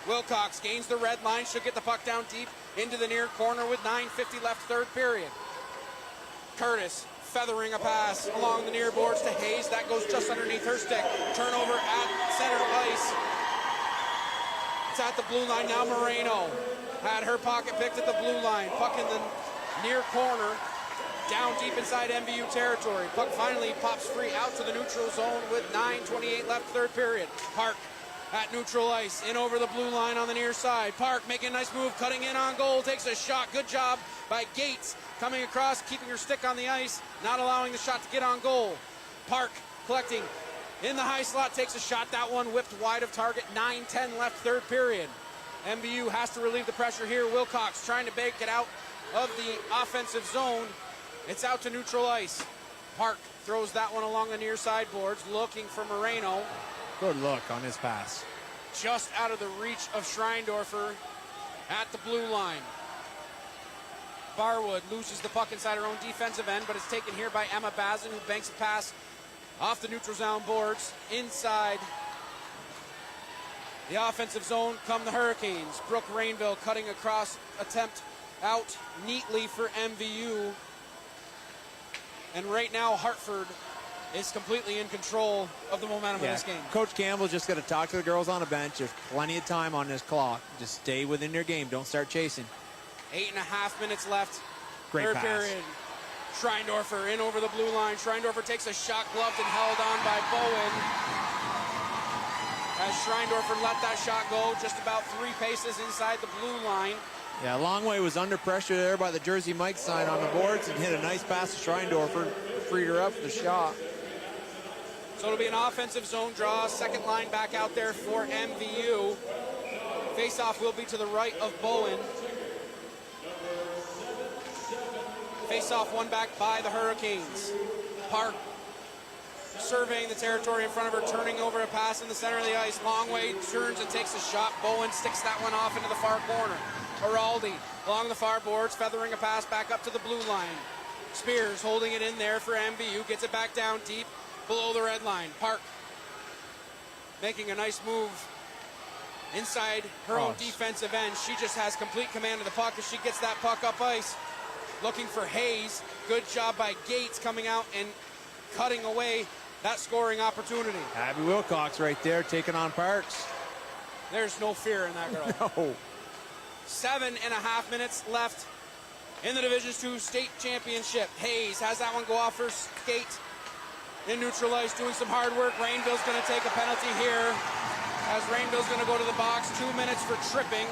Wilcox gains the red line. She'll get the puck down deep into the near corner with 9:50 left, third period. Curtis feathering a pass along the near boards to Hayes. That goes just underneath her stick. Turnover at center ice. It's at the blue line now. Moreno had her pocket picked at the blue line. Puck in the near corner, down deep inside MVU territory. Puck finally pops free out to the neutral zone with 9:28 left, third period. Park at neutral ice, in over the blue line on the near side. Park making a nice move, cutting in on goal, takes a shot. Good job by Gates, coming across, keeping her stick on the ice, not allowing the shot to get on goal. Park collecting in the high slot, takes a shot. That one whipped wide of target. 9:10 left, third period. MVU has to relieve the pressure here. Wilcox trying to bake it out of the offensive zone. It's out to neutral ice. Park throws that one along the near sideboards, looking for Moreno. Good look on his pass. Just out of the reach of Schreindorfer at the blue line. Barwood loses the puck inside her own defensive end, but it's taken here by Emma Bazin, who banks a pass off the neutral zone boards inside the offensive zone. Come the Hurricanes. Brooke Rainville cutting across, attempt out neatly for MVU. And right now Hartford is completely in control of the momentum of this game. Coach Campbell just got to talk to the girls on the bench. There's plenty of time on this clock. Just stay within your game. Don't start chasing. 8.5 minutes left. Great third pass. period. Schreindorfer in over the blue line. Schreindorfer takes a shot, gloved and held on by Bowen. As Schreindorfer let that shot go just about 3 paces inside the blue line. Yeah, Longway was under pressure there by the Jersey Mike sign on the boards and hit a nice pass to Schreindorfer, freed her up for the shot. So it'll be an offensive zone draw. Second line back out there for MVU. Face-off will be to the right of Bowen. Face-off won back by the Hurricanes. Park surveying the territory in front of her, turning over a pass in the center of the ice. Longway turns and takes a shot. Bowen sticks that one off into the far corner. Araldi along the far boards, feathering a pass back up to the blue line. Spears holding it in there for MVU, gets it back down deep below the red line. Park making a nice move inside her own defensive end. She just has complete command of the puck as she gets that puck up ice. Looking for Hayes. Good job by Gates coming out and cutting away that scoring opportunity. Abby Wilcox right there taking on Parks. There's no fear in that girl. No. 7.5 minutes left in the Division II state championship. Hayes has that one go off her skate in neutral ice, doing some hard work. Rainville's going to take a penalty here as Rainville's going to go to the box. 2 minutes for tripping.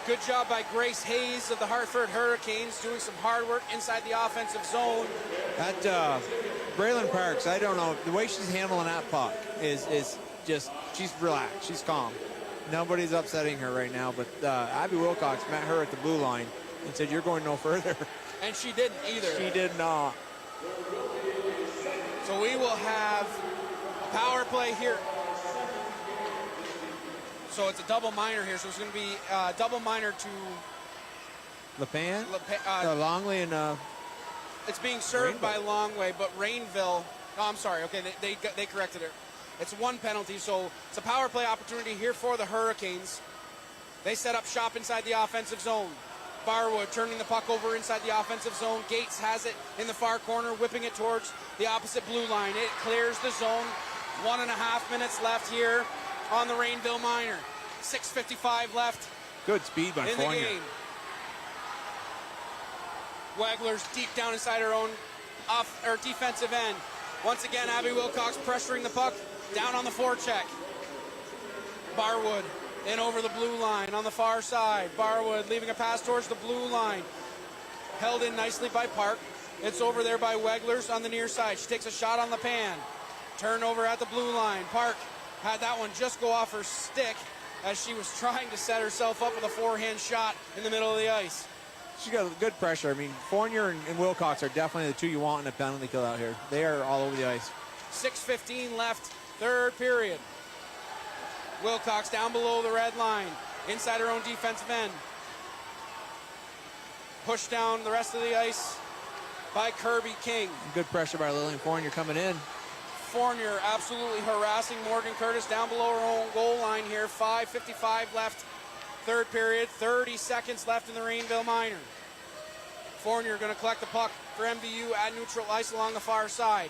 Good job by Grace Hayes of the Hartford Hurricanes, doing some hard work inside the offensive zone. That Braylon Parks, I don't know, the way she's handling that puck is just, she's relaxed, she's calm. Nobody's upsetting her right now, but Abby Wilcox met her at the blue line and said, "You're going no further." And she didn't either. She did not. So we will have a power play here. So it's a double minor here, so it's going to be double minor to LePan, Longley, and it's being served by Longway, but Rainville. Oh, I'm sorry. Okay, they corrected it. It's one penalty, so it's a power play opportunity here for the Hurricanes. They set up shop inside the offensive zone. Barwood turning the puck over inside the offensive zone. Gates has it in the far corner, whipping it towards the opposite blue line. It clears the zone. 1.5 minutes left here on the Rainville minor. 6:55 left. Good speed by in the Fournier. game. Wagler's deep down inside her own defensive end. Once again, Abby Wilcox pressuring the puck down on the forecheck. Barwood in over the blue line on the far side. Barwood leaving a pass towards the blue line. Held in nicely by Park. It's over there by Weglers on the near side. She takes a shot on LePan. Turnover at the blue line. Park had that one just go off her stick as she was trying to set herself up with a forehand shot in the middle of the ice. She got good pressure. I mean, Fournier and Wilcox are definitely the two you want in a penalty kill out here. They are all over the ice. 6:15 left, third period. Wilcox down below the red line, inside her own defensive end. Pushed down the rest of the ice by Kirby King. Good pressure by Lillian Fournier coming in. Fournier absolutely harassing Morgan Curtis down below her own goal line here. 5:55 left, third period. 30 seconds left in the Rainville minor. Fournier going to collect the puck for MVU at neutral ice along the far side.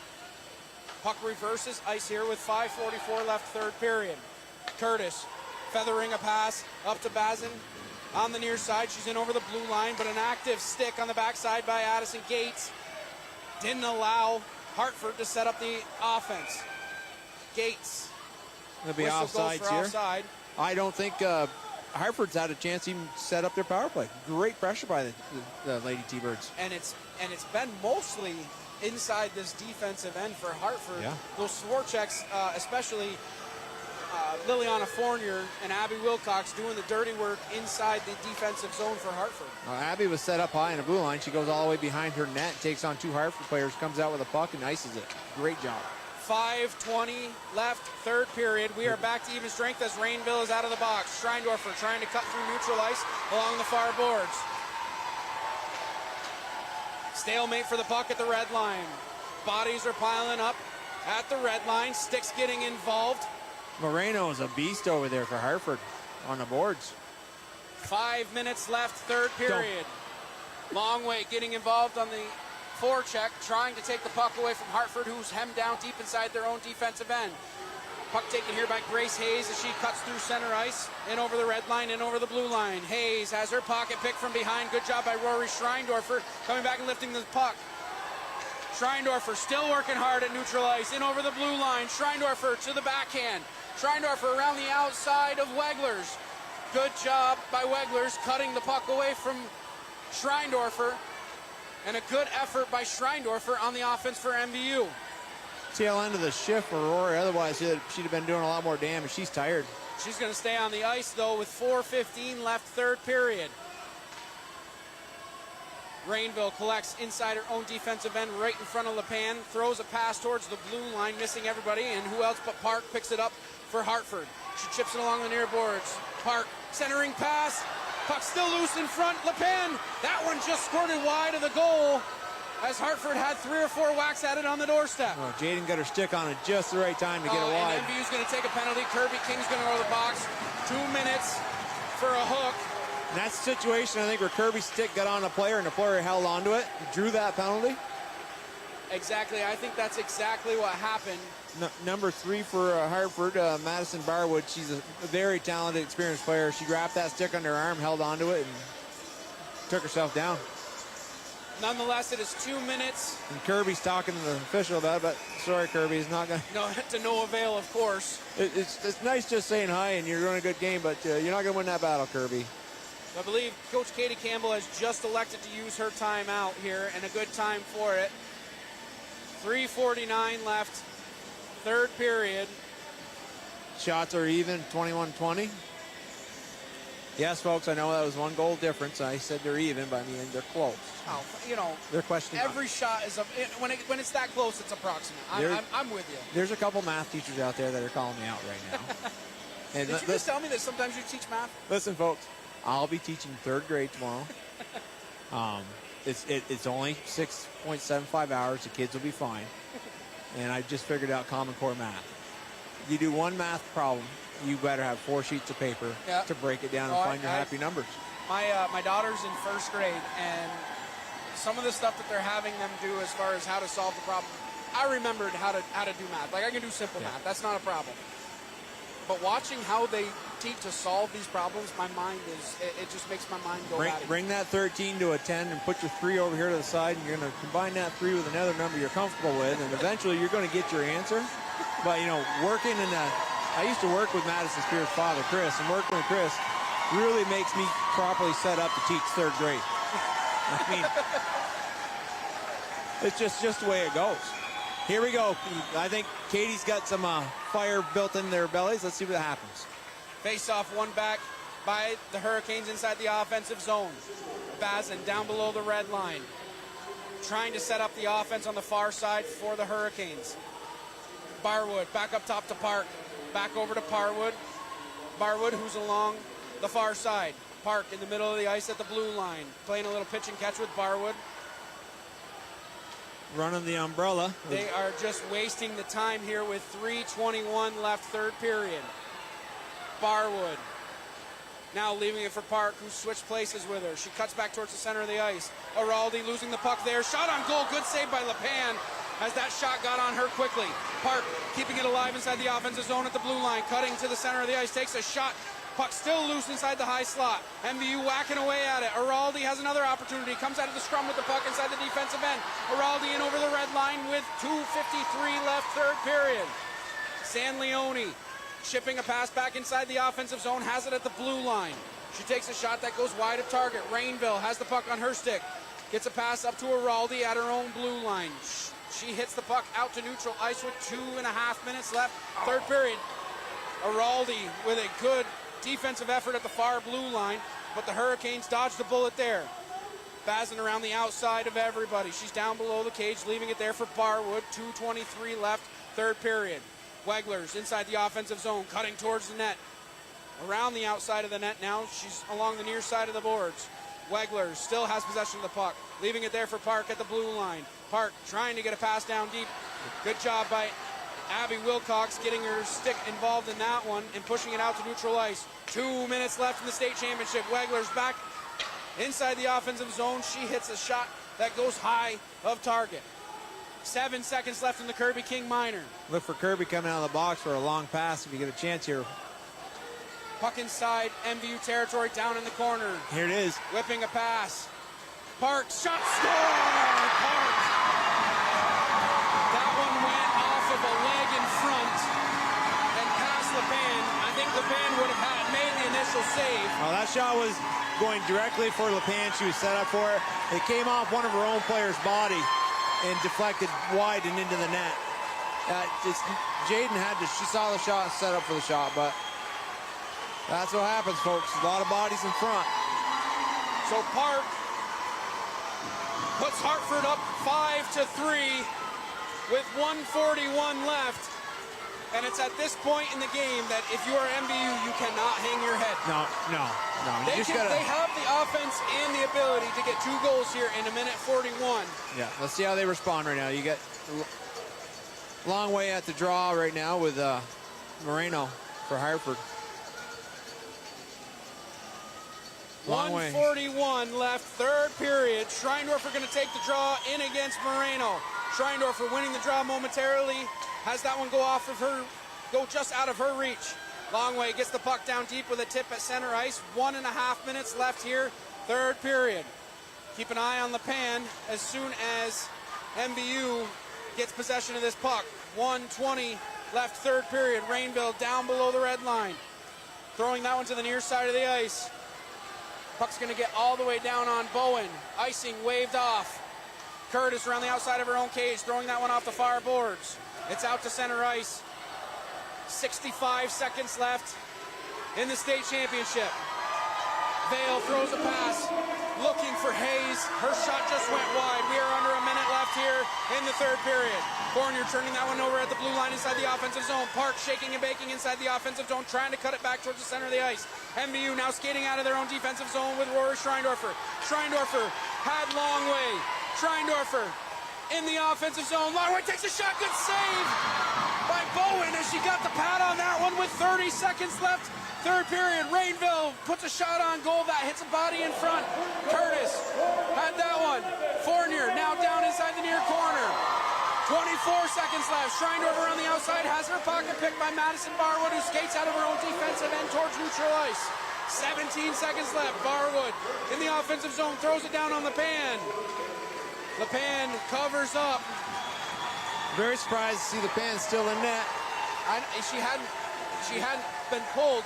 Puck reverses ice here with 5:44 left, third period. Curtis feathering a pass up to Bazin on the near side. She's in over the blue line, but an active stick on the backside by Addison Gates didn't allow Hartford to set up the offense. Gates. It'll be offsides here. Offside. I don't think Hartford's had a chance to even set up their power play. Great pressure by the Lady T-Birds. And it's been mostly inside this defensive end for Hartford. Yeah. Those forechecks, especially Liliana Fournier and Abby Wilcox doing the dirty work inside the defensive zone for Hartford. Abby was set up high in the blue line. She goes all the way behind her net, takes on two Hartford players, comes out with a puck and ices it. Great job. 5:20 left, third period. We are back to even strength as Rainville is out of the box. Schreindorfer trying to cut through neutral ice along the far boards. Stalemate for the puck at the red line. Bodies are piling up at the red line. Sticks getting involved. Moreno is a beast over there for Hartford on the boards. 5 minutes left, third period. Longway getting involved on the forecheck, trying to take the puck away from Hartford, who's hemmed down deep inside their own defensive end. Puck taken here by Grace Hayes as she cuts through center ice, in over the red line, in over the blue line. Hayes has her pocket pick from behind. Good job by Rory Schreindorfer coming back and lifting the puck. Schreindorfer still working hard at neutral ice, in over the blue line. Schreindorfer to the backhand. Schreindorfer around the outside of Weglers. Good job by Weglers cutting the puck away from Schreindorfer. And a good effort by Schreindorfer on the offense for MVU. Tail end of the shift for Rory. Otherwise, she'd have been doing a lot more damage. She's tired. She's going to stay on the ice, though, with 4:15 left, third period. Rainville collects inside her own defensive end right in front of LePan. Throws a pass towards the blue line, missing everybody. And who else but Park picks it up for Hartford. She chips it along the near boards. Park, centering pass. Puck still loose in front. LePan, that one just squirted wide of the goal, as Hartford had 3 or 4 whacks at it on the doorstep. Oh, Jaden got her stick on it just the right time to get it wide. And MVU's going to take a penalty. Kirby King's going to go to the box. 2 minutes for a hook. And that's the situation, I think, where Kirby's stick got on a player and the player held onto it, drew that penalty. Exactly. I think that's exactly what happened. Number 3 for Hartford, Madison Barwood. She's a very talented, experienced player. She wrapped that stick under her arm, held onto it, and took herself down. Nonetheless, it is 2 minutes. And Kirby's talking to the official about it, but sorry, Kirby, he's not going to. No, to no avail, of course. It's nice just saying hi and you're doing a good game, but you're not going to win that battle, Kirby. I believe Coach Katie Campbell has just elected to use her timeout here, and a good time for it. 3:49 left, third period. Shots are even, 21-20. Yes, folks, I know that was 1 goal difference. I said they're even, but I mean, they're close. Oh, you know, they're questioning. Every shot is, when it's that close, it's approximate. I'm with you. There's a couple math teachers out there that are calling me out right now. And Did you just tell me that sometimes you teach math? Listen, folks, I'll be teaching 3rd grade tomorrow. It's only 6.75 hours. The kids will be fine. And I just figured out Common Core math. You do 1 math problem, you better have 4 sheets of paper to break it down and find your happy numbers. My daughter's in 1st grade, and some of the stuff that they're having them do as far as how to solve the problem, I remembered how to do math. Like, I can do simple math. That's not a problem. But watching how they teach to solve these problems, my mind it just makes my mind go batty. Bring that 13 to a 10 and put your 3 over here to the side, and you're going to combine that 3 with another number you're comfortable with, and eventually you're going to get your answer. But, you know, working in I used to work with Madison Spears' father, Chris, and working with Chris really makes me properly set up to teach 3rd grade. I mean, it's just the way it goes. Here we go. I think Katie's got some fire built in their bellies. Let's see what happens. Face-off won back by the Hurricanes inside the offensive zone. Bazin down below the red line, trying to set up the offense on the far side for the Hurricanes. Barwood back up top to Park. Back over to Barwood. Barwood, who's along the far side. Park in the middle of the ice at the blue line, playing a little pitch and catch with Barwood. Running the umbrella. They are just wasting the time here with 3:21 left, third period. Barwood now leaving it for Park, who switched places with her. She cuts back towards the center of the ice. Araldi losing the puck there. Shot on goal. Good save by LePan as that shot got on her quickly. Park keeping it alive inside the offensive zone at the blue line. Cutting to the center of the ice. Takes a shot. Puck still loose inside the high slot. MVU whacking away at it. Araldi has another opportunity. Comes out of the scrum with the puck inside the defensive end. Araldi in over the red line with 2:53 left, third period. San Leone shipping a pass back inside the offensive zone. Has it at the blue line. She takes a shot that goes wide of target. Rainville has the puck on her stick. Gets a pass up to Araldi at her own blue line. She hits the puck out to neutral ice with 2.5 minutes left, third period. Araldi with a good defensive effort at the far blue line, but the Hurricanes dodged the bullet there. Bazin around the outside of everybody. She's down below the cage, leaving it there for Barwood. 2:23 left, third period. Weglers inside the offensive zone, cutting towards the net. Around the outside of the net now. She's along the near side of the boards. Weglers still has possession of the puck, leaving it there for Park at the blue line. Park trying to get a pass down deep. Good job by Abby Wilcox getting her stick involved in that one and pushing it out to neutral ice. 2 minutes left in the state championship. Weglers back inside the offensive zone. She hits a shot that goes high of target. 7 seconds left in the Kirby King Minor. Look for Kirby coming out of the box for a long pass if you get a chance here. Puck inside MVU territory, down in the corner. Here it is. Whipping a pass. Parks, shot, score! Parks! That one went off of a leg in front and past LePan. I think LePan would have made the initial save. Well, that shot was going directly for LePan. She was set up for it. It came off one of her own player's body and deflected wide and into the net. Jaden she saw the shot and set up for the shot, but that's what happens, folks. A lot of bodies in front. So Park puts Hartford up 5-3 with 1:41 left. And it's at this point in the game that if you are MVU, you cannot hang your head. No. They have the offense and the ability to get 2 goals here in 1:41. Yeah, let's see how they respond right now. You get a long way at the draw right now with Moreno for Hartford. Long way. 1:41 left, third period. Schreindorfer going to take the draw in against Moreno. Schreindorfer winning the draw momentarily. Has that one go just out of her reach. Longway gets the puck down deep with a tip at center ice. 1.5 minutes left here, third period. Keep an eye on LePan as soon as MVU gets possession of this puck. 1:20 left, third period. Rainville down below the red line. Throwing that one to the near side of the ice. Puck's going to get all the way down on Bowen. Icing waved off. Curtis around the outside of her own cage, throwing that one off the far boards. It's out to center ice. 65 seconds left in the state championship. Vale throws a pass, looking for Hayes. Her shot just went wide. We are under a minute left here in the third period. Fournier turning that one over at the blue line inside the offensive zone. Park shaking and baking inside the offensive zone, trying to cut it back towards the center of the ice. MVU now skating out of their own defensive zone with Rory Schreindorfer. Schreindorfer had Longway. Schreindorfer in the offensive zone. Longway takes a shot. Good save by Bowen as she got the pad on that one with 30 seconds left. Third period. Rainville puts a shot on goal that hits a body in front. Curtis had that one. Fournier now down inside the near corner. 24 seconds left. Schreindorfer on the outside has her pocket picked by Madison Barwood, who skates out of her own defensive end towards neutral ice. 17 seconds left. Barwood in the offensive zone throws it down on LePan. LePan covers up. Very surprised to see LePan still in net. She hadn't been pulled.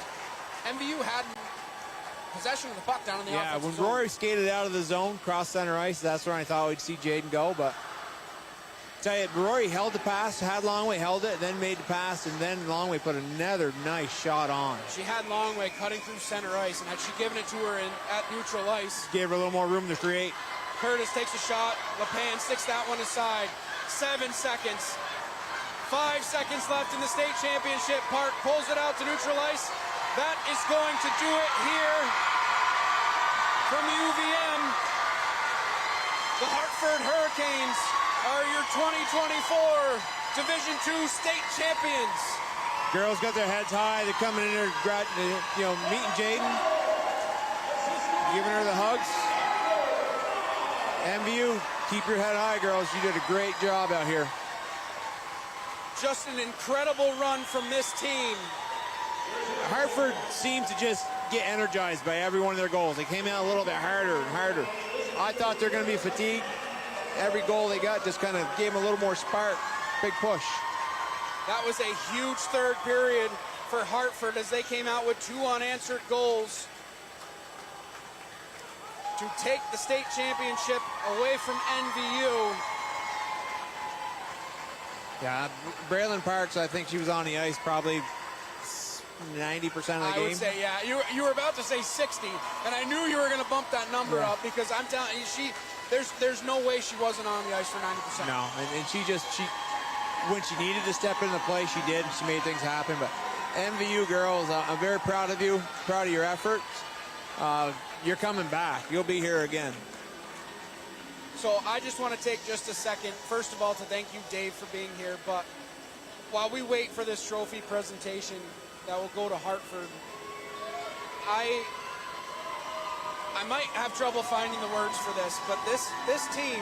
MVU had possession of the puck down in the offensive zone. When Rory skated out of the zone, cross center ice, that's where I thought we'd see Jaden go. But tell you, Rory held the pass, had Longway held it, then made the pass, and then Longway put another nice shot on. She had Longway cutting through center ice, and had she given it to her at neutral ice, gave her a little more room to create. Curtis takes a shot. LePan sticks that one aside. 7 seconds. 5 seconds left in the state championship. Park pulls it out to neutral ice. That is going to do it here from UVM. The Hartford Hurricanes are your 2024 Division II state champions. Girls got their heads high. They're coming in there, meeting Jaden, giving her the hugs. MVU, keep your head high, girls. You did a great job out here. Just an incredible run from this team. Hartford seemed to just get energized by every one of their goals. They came out a little bit harder and harder. I thought they're going to be fatigued. Every goal they got just kind of gave them a little more spark. Big push. That was a huge third period for Hartford as they came out with 2 unanswered goals to take the state championship away from MVU. Yeah, Braylon Parks, I think she was on the ice probably 90% of the game. I would say, yeah. You were about to say 60, and I knew you were going to bump that number up because I'm telling you, there's no way she wasn't on the ice for 90%. No, and she when she needed to step into play, she did. She made things happen. But MVU girls, I'm very proud of you, proud of your efforts. You're coming back. You'll be here again. So I just want to take just a second, first of all, to thank you, Dave, for being here. But while we wait for this trophy presentation that will go to Hartford, I might have trouble finding the words for this, but this team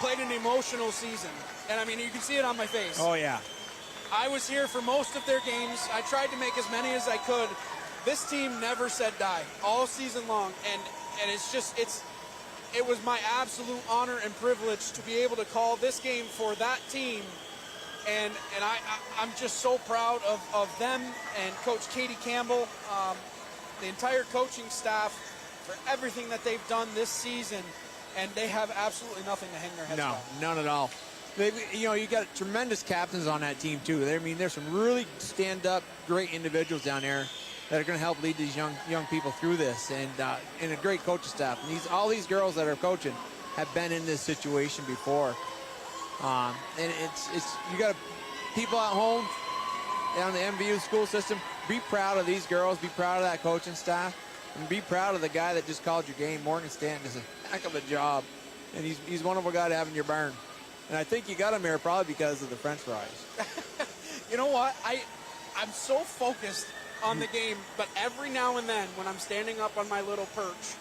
played an emotional season. And, I mean, you can see it on my face. Oh, yeah. I was here for most of their games. I tried to make as many as I could. This team never said die all season long. And it was my absolute honor and privilege to be able to call this game for that team. And I'm just so proud of them and Coach Katie Campbell, the entire coaching staff for everything that they've done this season. And they have absolutely nothing to hang their heads on. No, none at all. You got tremendous captains on that team too. I mean, there's some really stand-up, great individuals down there that are going to help lead these young people through this, and a great coaching staff. And all these girls that are coaching have been in this situation before. And you got people at home down the MVU school system. Be proud of these girls. Be proud of that coaching staff, and be proud of the guy that just called your game. Morgan Stanton does a heck of a job, and he's one of a guy to have in your barn. And I think you got him here probably because of the French fries. You know what? I'm so focused on the game, but every now and then when I'm standing up on my little perch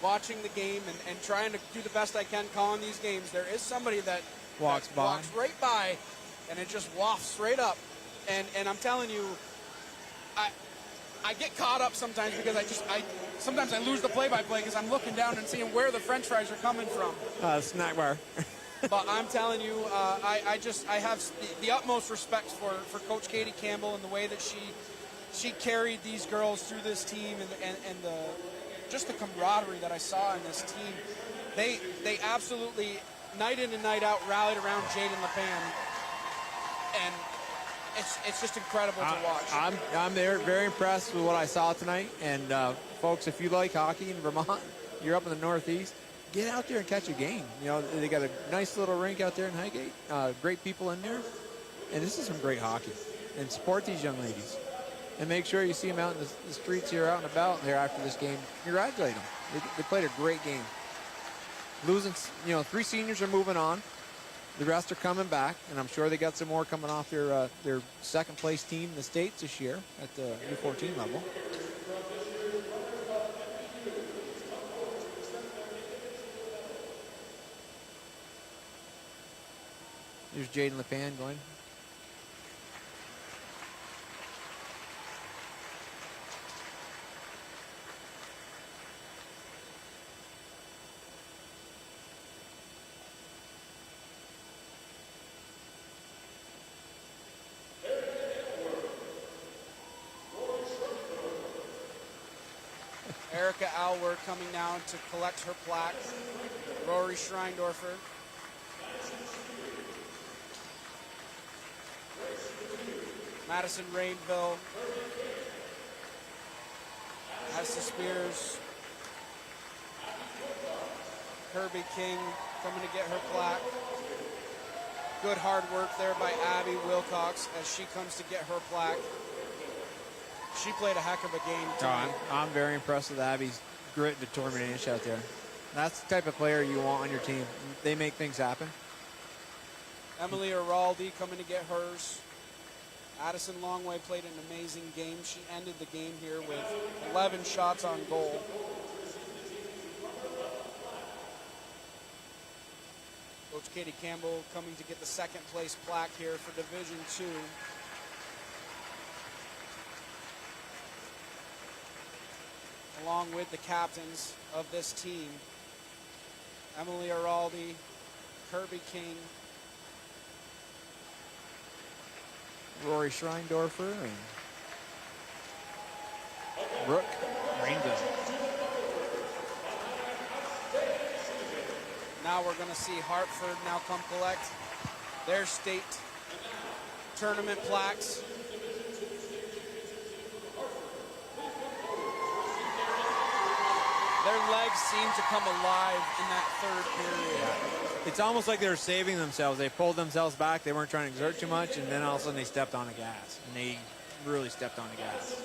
watching the game and trying to do the best I can calling these games, there is somebody that walks right by, and it just wafts right up. And I'm telling you, I get caught up sometimes because sometimes I lose the play-by-play because I'm looking down and seeing where the French fries are coming from. Snack bar. But I'm telling you, I have the utmost respect for Coach Katie Campbell and the way that she carried these girls through this team and the camaraderie that I saw in this team. They absolutely, night in and night out, rallied around Jaden LePan, and it's just incredible to watch. I'm very impressed with what I saw tonight. And folks, if you like hockey in Vermont, you're up in the Northeast, get out there and catch a game. They got a nice little rink out there in Highgate. Great people in there, and this is some great hockey. And support these young ladies, and make sure you see them out in the streets here, out and about there after this game. Congratulate them. They played a great game. Losing, 3 seniors are moving on. The rest are coming back, and I'm sure they got some more coming off their second place team in the States this year at the U14 level. There's Jaden LePan going. Erica Alwer coming down to collect her plaque. Rory Schreindorfer. Madison Rainville. Hessa Spears. Kirby King coming to get her plaque. Good hard work there by Abby Wilcox as she comes to get her plaque. She played a heck of a game tonight. I'm very impressed with Abby's grit and determination out there. That's the type of player you want on your team. They make things happen. Emily Araldi coming to get hers. Addison Longway played an amazing game. She ended the game here with 11 shots on goal. Coach Katie Campbell coming to get the second place plaque here for Division II. Along with the captains of this team, Emily Araldi, Kirby King, Rory Schreindorfer, and Brooke Rainville. Now we're going to see Hartford now come collect their state tournament plaques. Their legs seem to come alive in that third period. Yeah. It's almost like they were saving themselves. They pulled themselves back. They weren't trying to exert too much, and then all of a sudden they stepped on the gas. And they really stepped on the gas.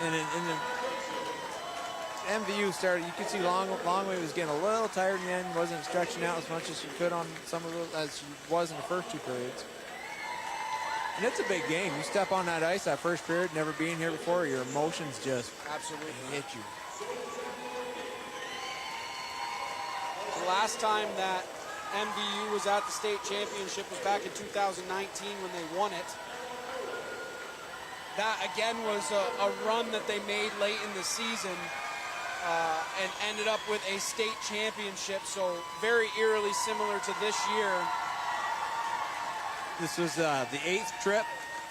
And in the MVU started, you could see Longway was getting a little tired in the end. Wasn't stretching out as much as she could on some of those, as she was in the first 2 periods. And it's a big game. You step on that ice that first period, never being here before, your emotions just absolutely hit you. The last time that MVU was at the state championship was back in 2019 when they won it. That, again, was a run that they made late in the season and ended up with a state championship, so very eerily similar to this year. This was the 8th trip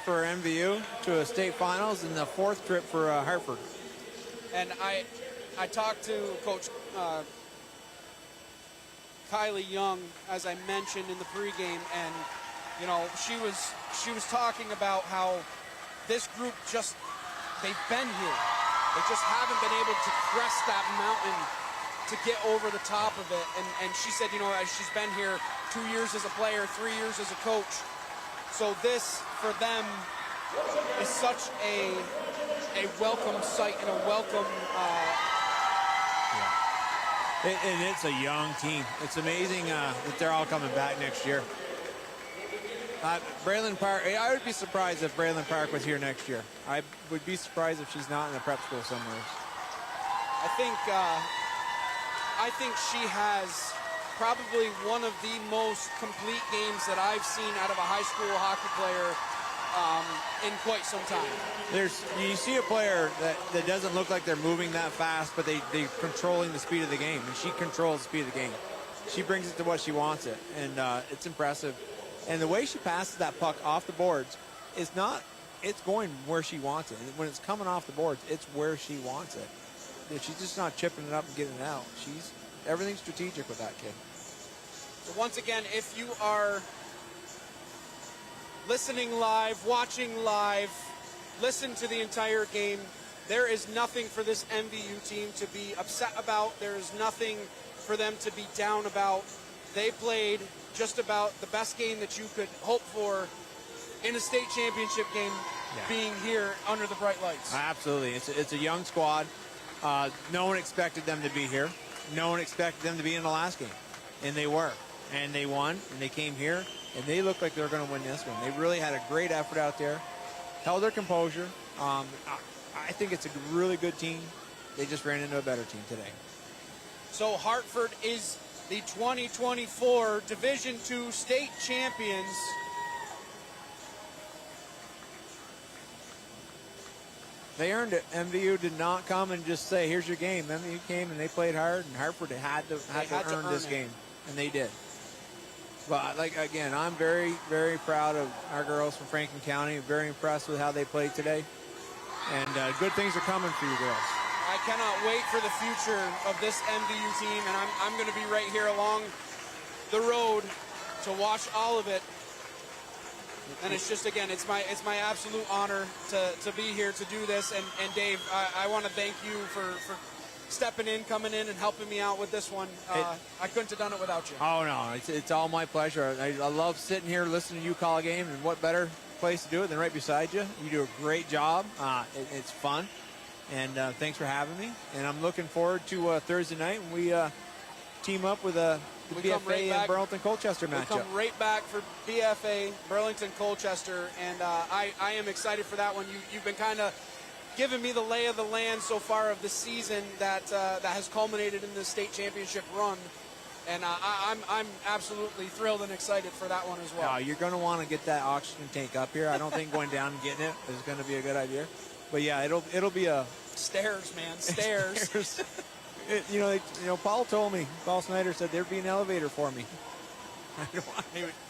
for MVU to a state finals and the 4th trip for Hartford. And I talked to Coach Kylie Young, as I mentioned in the pregame, and you know, she was talking about how this group they've been here. They just haven't been able to crest that mountain to get over the top of it. And she said, you know, as she's been here 2 years as a player, 3 years as a coach. So this, for them, is such a welcome sight and a welcome... And it's a young team. It's amazing that they're all coming back next year. Braylon Park, I would be surprised if Braylon Park was here next year. I would be surprised if she's not in a prep school somewhere. I think she has probably one of the most complete games that I've seen out of a high school hockey player in quite some time. You see a player that doesn't look like they're moving that fast, but they're controlling the speed of the game, and she controls the speed of the game. She brings it to what she wants it, and it's impressive. And the way she passes that puck off the boards is not, it's going where she wants it. And when it's coming off the boards, it's where she wants it. She's just not chipping it up and getting it out. Everything's strategic with that kid. So once again, if you are listening live, watching live, listen to the entire game, there is nothing for this MVU team to be upset about. There is nothing for them to be down about. They played just about the best game that you could hope for in a state championship game, being here under the bright lights. Absolutely. It's a young squad. No one expected them to be here. No one expected them to be in the last game. And they were. And they won, and they came here, and they looked like they were going to win this one. They really had a great effort out there, held their composure. I think it's a really good team. They just ran into a better team today. So Hartford is the 2024 Division II state champions. They earned it. MVU did not come and just say, here's your game. MVU came and they played hard, and Hartford had to earn this game, and they did. But again, I'm very, very proud of our girls from Franklin County. Very impressed with how they played today. And good things are coming for you girls. I cannot wait for the future of this MVU team, and I'm going to be right here along the road to watch all of it. And it's just, again, it's my absolute honor to be here to do this. And Dave, I want to thank you for stepping in, coming in, and helping me out with this one. I couldn't have done it without you. Oh, no, it's all my pleasure. I love sitting here listening to you call a game, and what better place to do it than right beside you. You do a great job. It's fun, and thanks for having me. And I'm looking forward to Thursday night when we team up with the BFA and Burlington-Colchester matchup. We come right back for BFA, Burlington-Colchester, and I am excited for that one. You've been kind of giving me the lay of the land so far of the season that has culminated in the state championship run, and I'm absolutely thrilled and excited for that one as well. You're going to want to get that oxygen tank up here. I don't think going down and getting it is going to be a good idea, but yeah, it'll be a stairs, man, stairs. Paul told me. Paul Snyder said there'd be an elevator for me.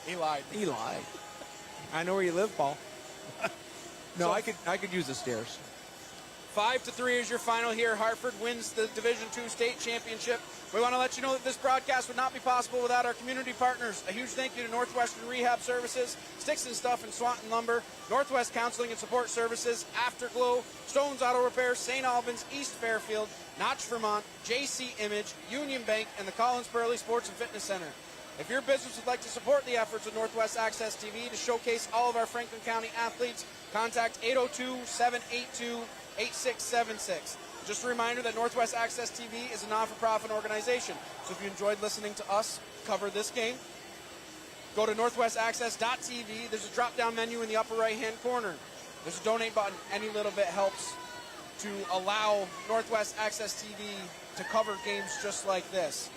He lied. He lied. I know where you live, Paul. No, I could use the stairs. 5-3 is your final here. Hartford wins the Division II state championship. We want to let you know that this broadcast would not be possible without our community partners. A huge thank you to Northwestern Rehab Services, Sticks and Stuff and Swanton Lumber, Northwest Counseling and Support Services, Afterglow, Stone's Auto Repair, St. Albans, East Fairfield, Notch, Vermont, JC Image, Union Bank, and the Collins Burley Sports and Fitness Center. If your business would like to support the efforts of Northwest Access TV to showcase all of our Franklin County athletes, contact 802-782-8676. Just a reminder that Northwest Access TV is a non-for-profit organization. So if you enjoyed listening to us cover this game, go to northwestaccess.tv. There's a drop-down menu in the upper right-hand corner. There's a donate button. Any little bit helps to allow Northwest Access TV to cover games just like this.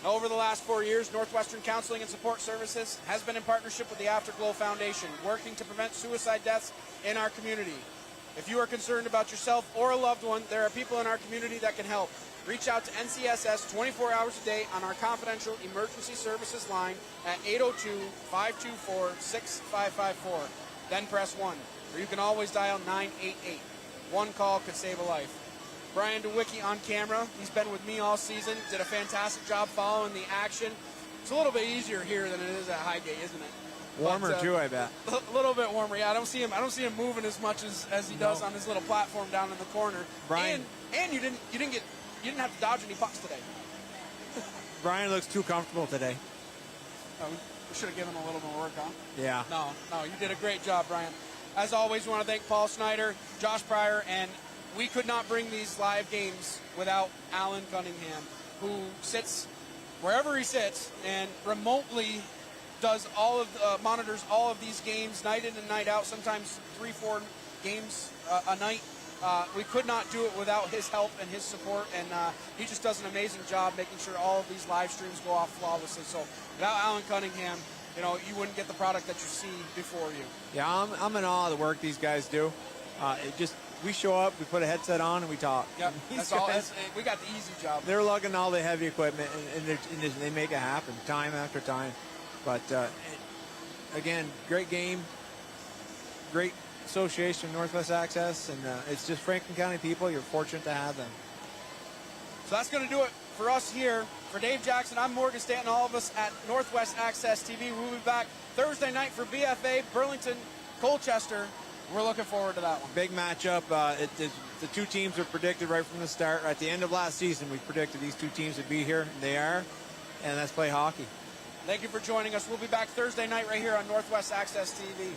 Over the last 4 years, Northwestern Counseling and Support Services has been in partnership with the Afterglow Foundation, working to prevent suicide deaths in our community. If you are concerned about yourself or a loved one, there are people in our community that can help. Reach out to NCSS 24 hours a day on our confidential emergency services line at 802-524-6554. Then press 1, or you can always dial 988. One call could save a life. Brian DeWicki on camera. He's been with me all season. Did a fantastic job following the action. It's a little bit easier here than it is at Highgate, isn't it? Warmer too, I bet. A little bit warmer. Yeah, I don't see him moving as much as he does on his little platform down in the corner. Brian, and you didn't have to dodge any pucks today. Brian looks too comfortable today. Oh, we should have given him a little more work, huh? Yeah. No, you did a great job, Brian. As always, we want to thank Paul Snyder, Josh Pryor, and we could not bring these live games without Alan Cunningham, who sits wherever he sits and remotely does monitors all of these games night in and night out, sometimes 3-4 games a night. We could not do it without his help and his support, and he just does an amazing job making sure all of these live streams go off flawlessly. So without Alan Cunningham, you wouldn't get the product that you see before you. Yeah, I'm in awe of the work these guys do. We show up, we put a headset on, and we talk. Yep, that's all. We got the easy job. They're lugging all the heavy equipment, and they make it happen time after time. But again, great game, great association, Northwest Access, and it's just Franklin County people. You're fortunate to have them. So that's going to do it for us here. For Dave Jackson, I'm Morgan Stanton, all of us at Northwest Access TV. We'll be back Thursday night for BFA, Burlington, Colchester. We're looking forward to that one. Big matchup. The two teams were predicted right from the start. At the end of last season, we predicted these two teams would be here, and they are. And let's play hockey. Thank you for joining us. We'll be back Thursday night right here on Northwest Access TV.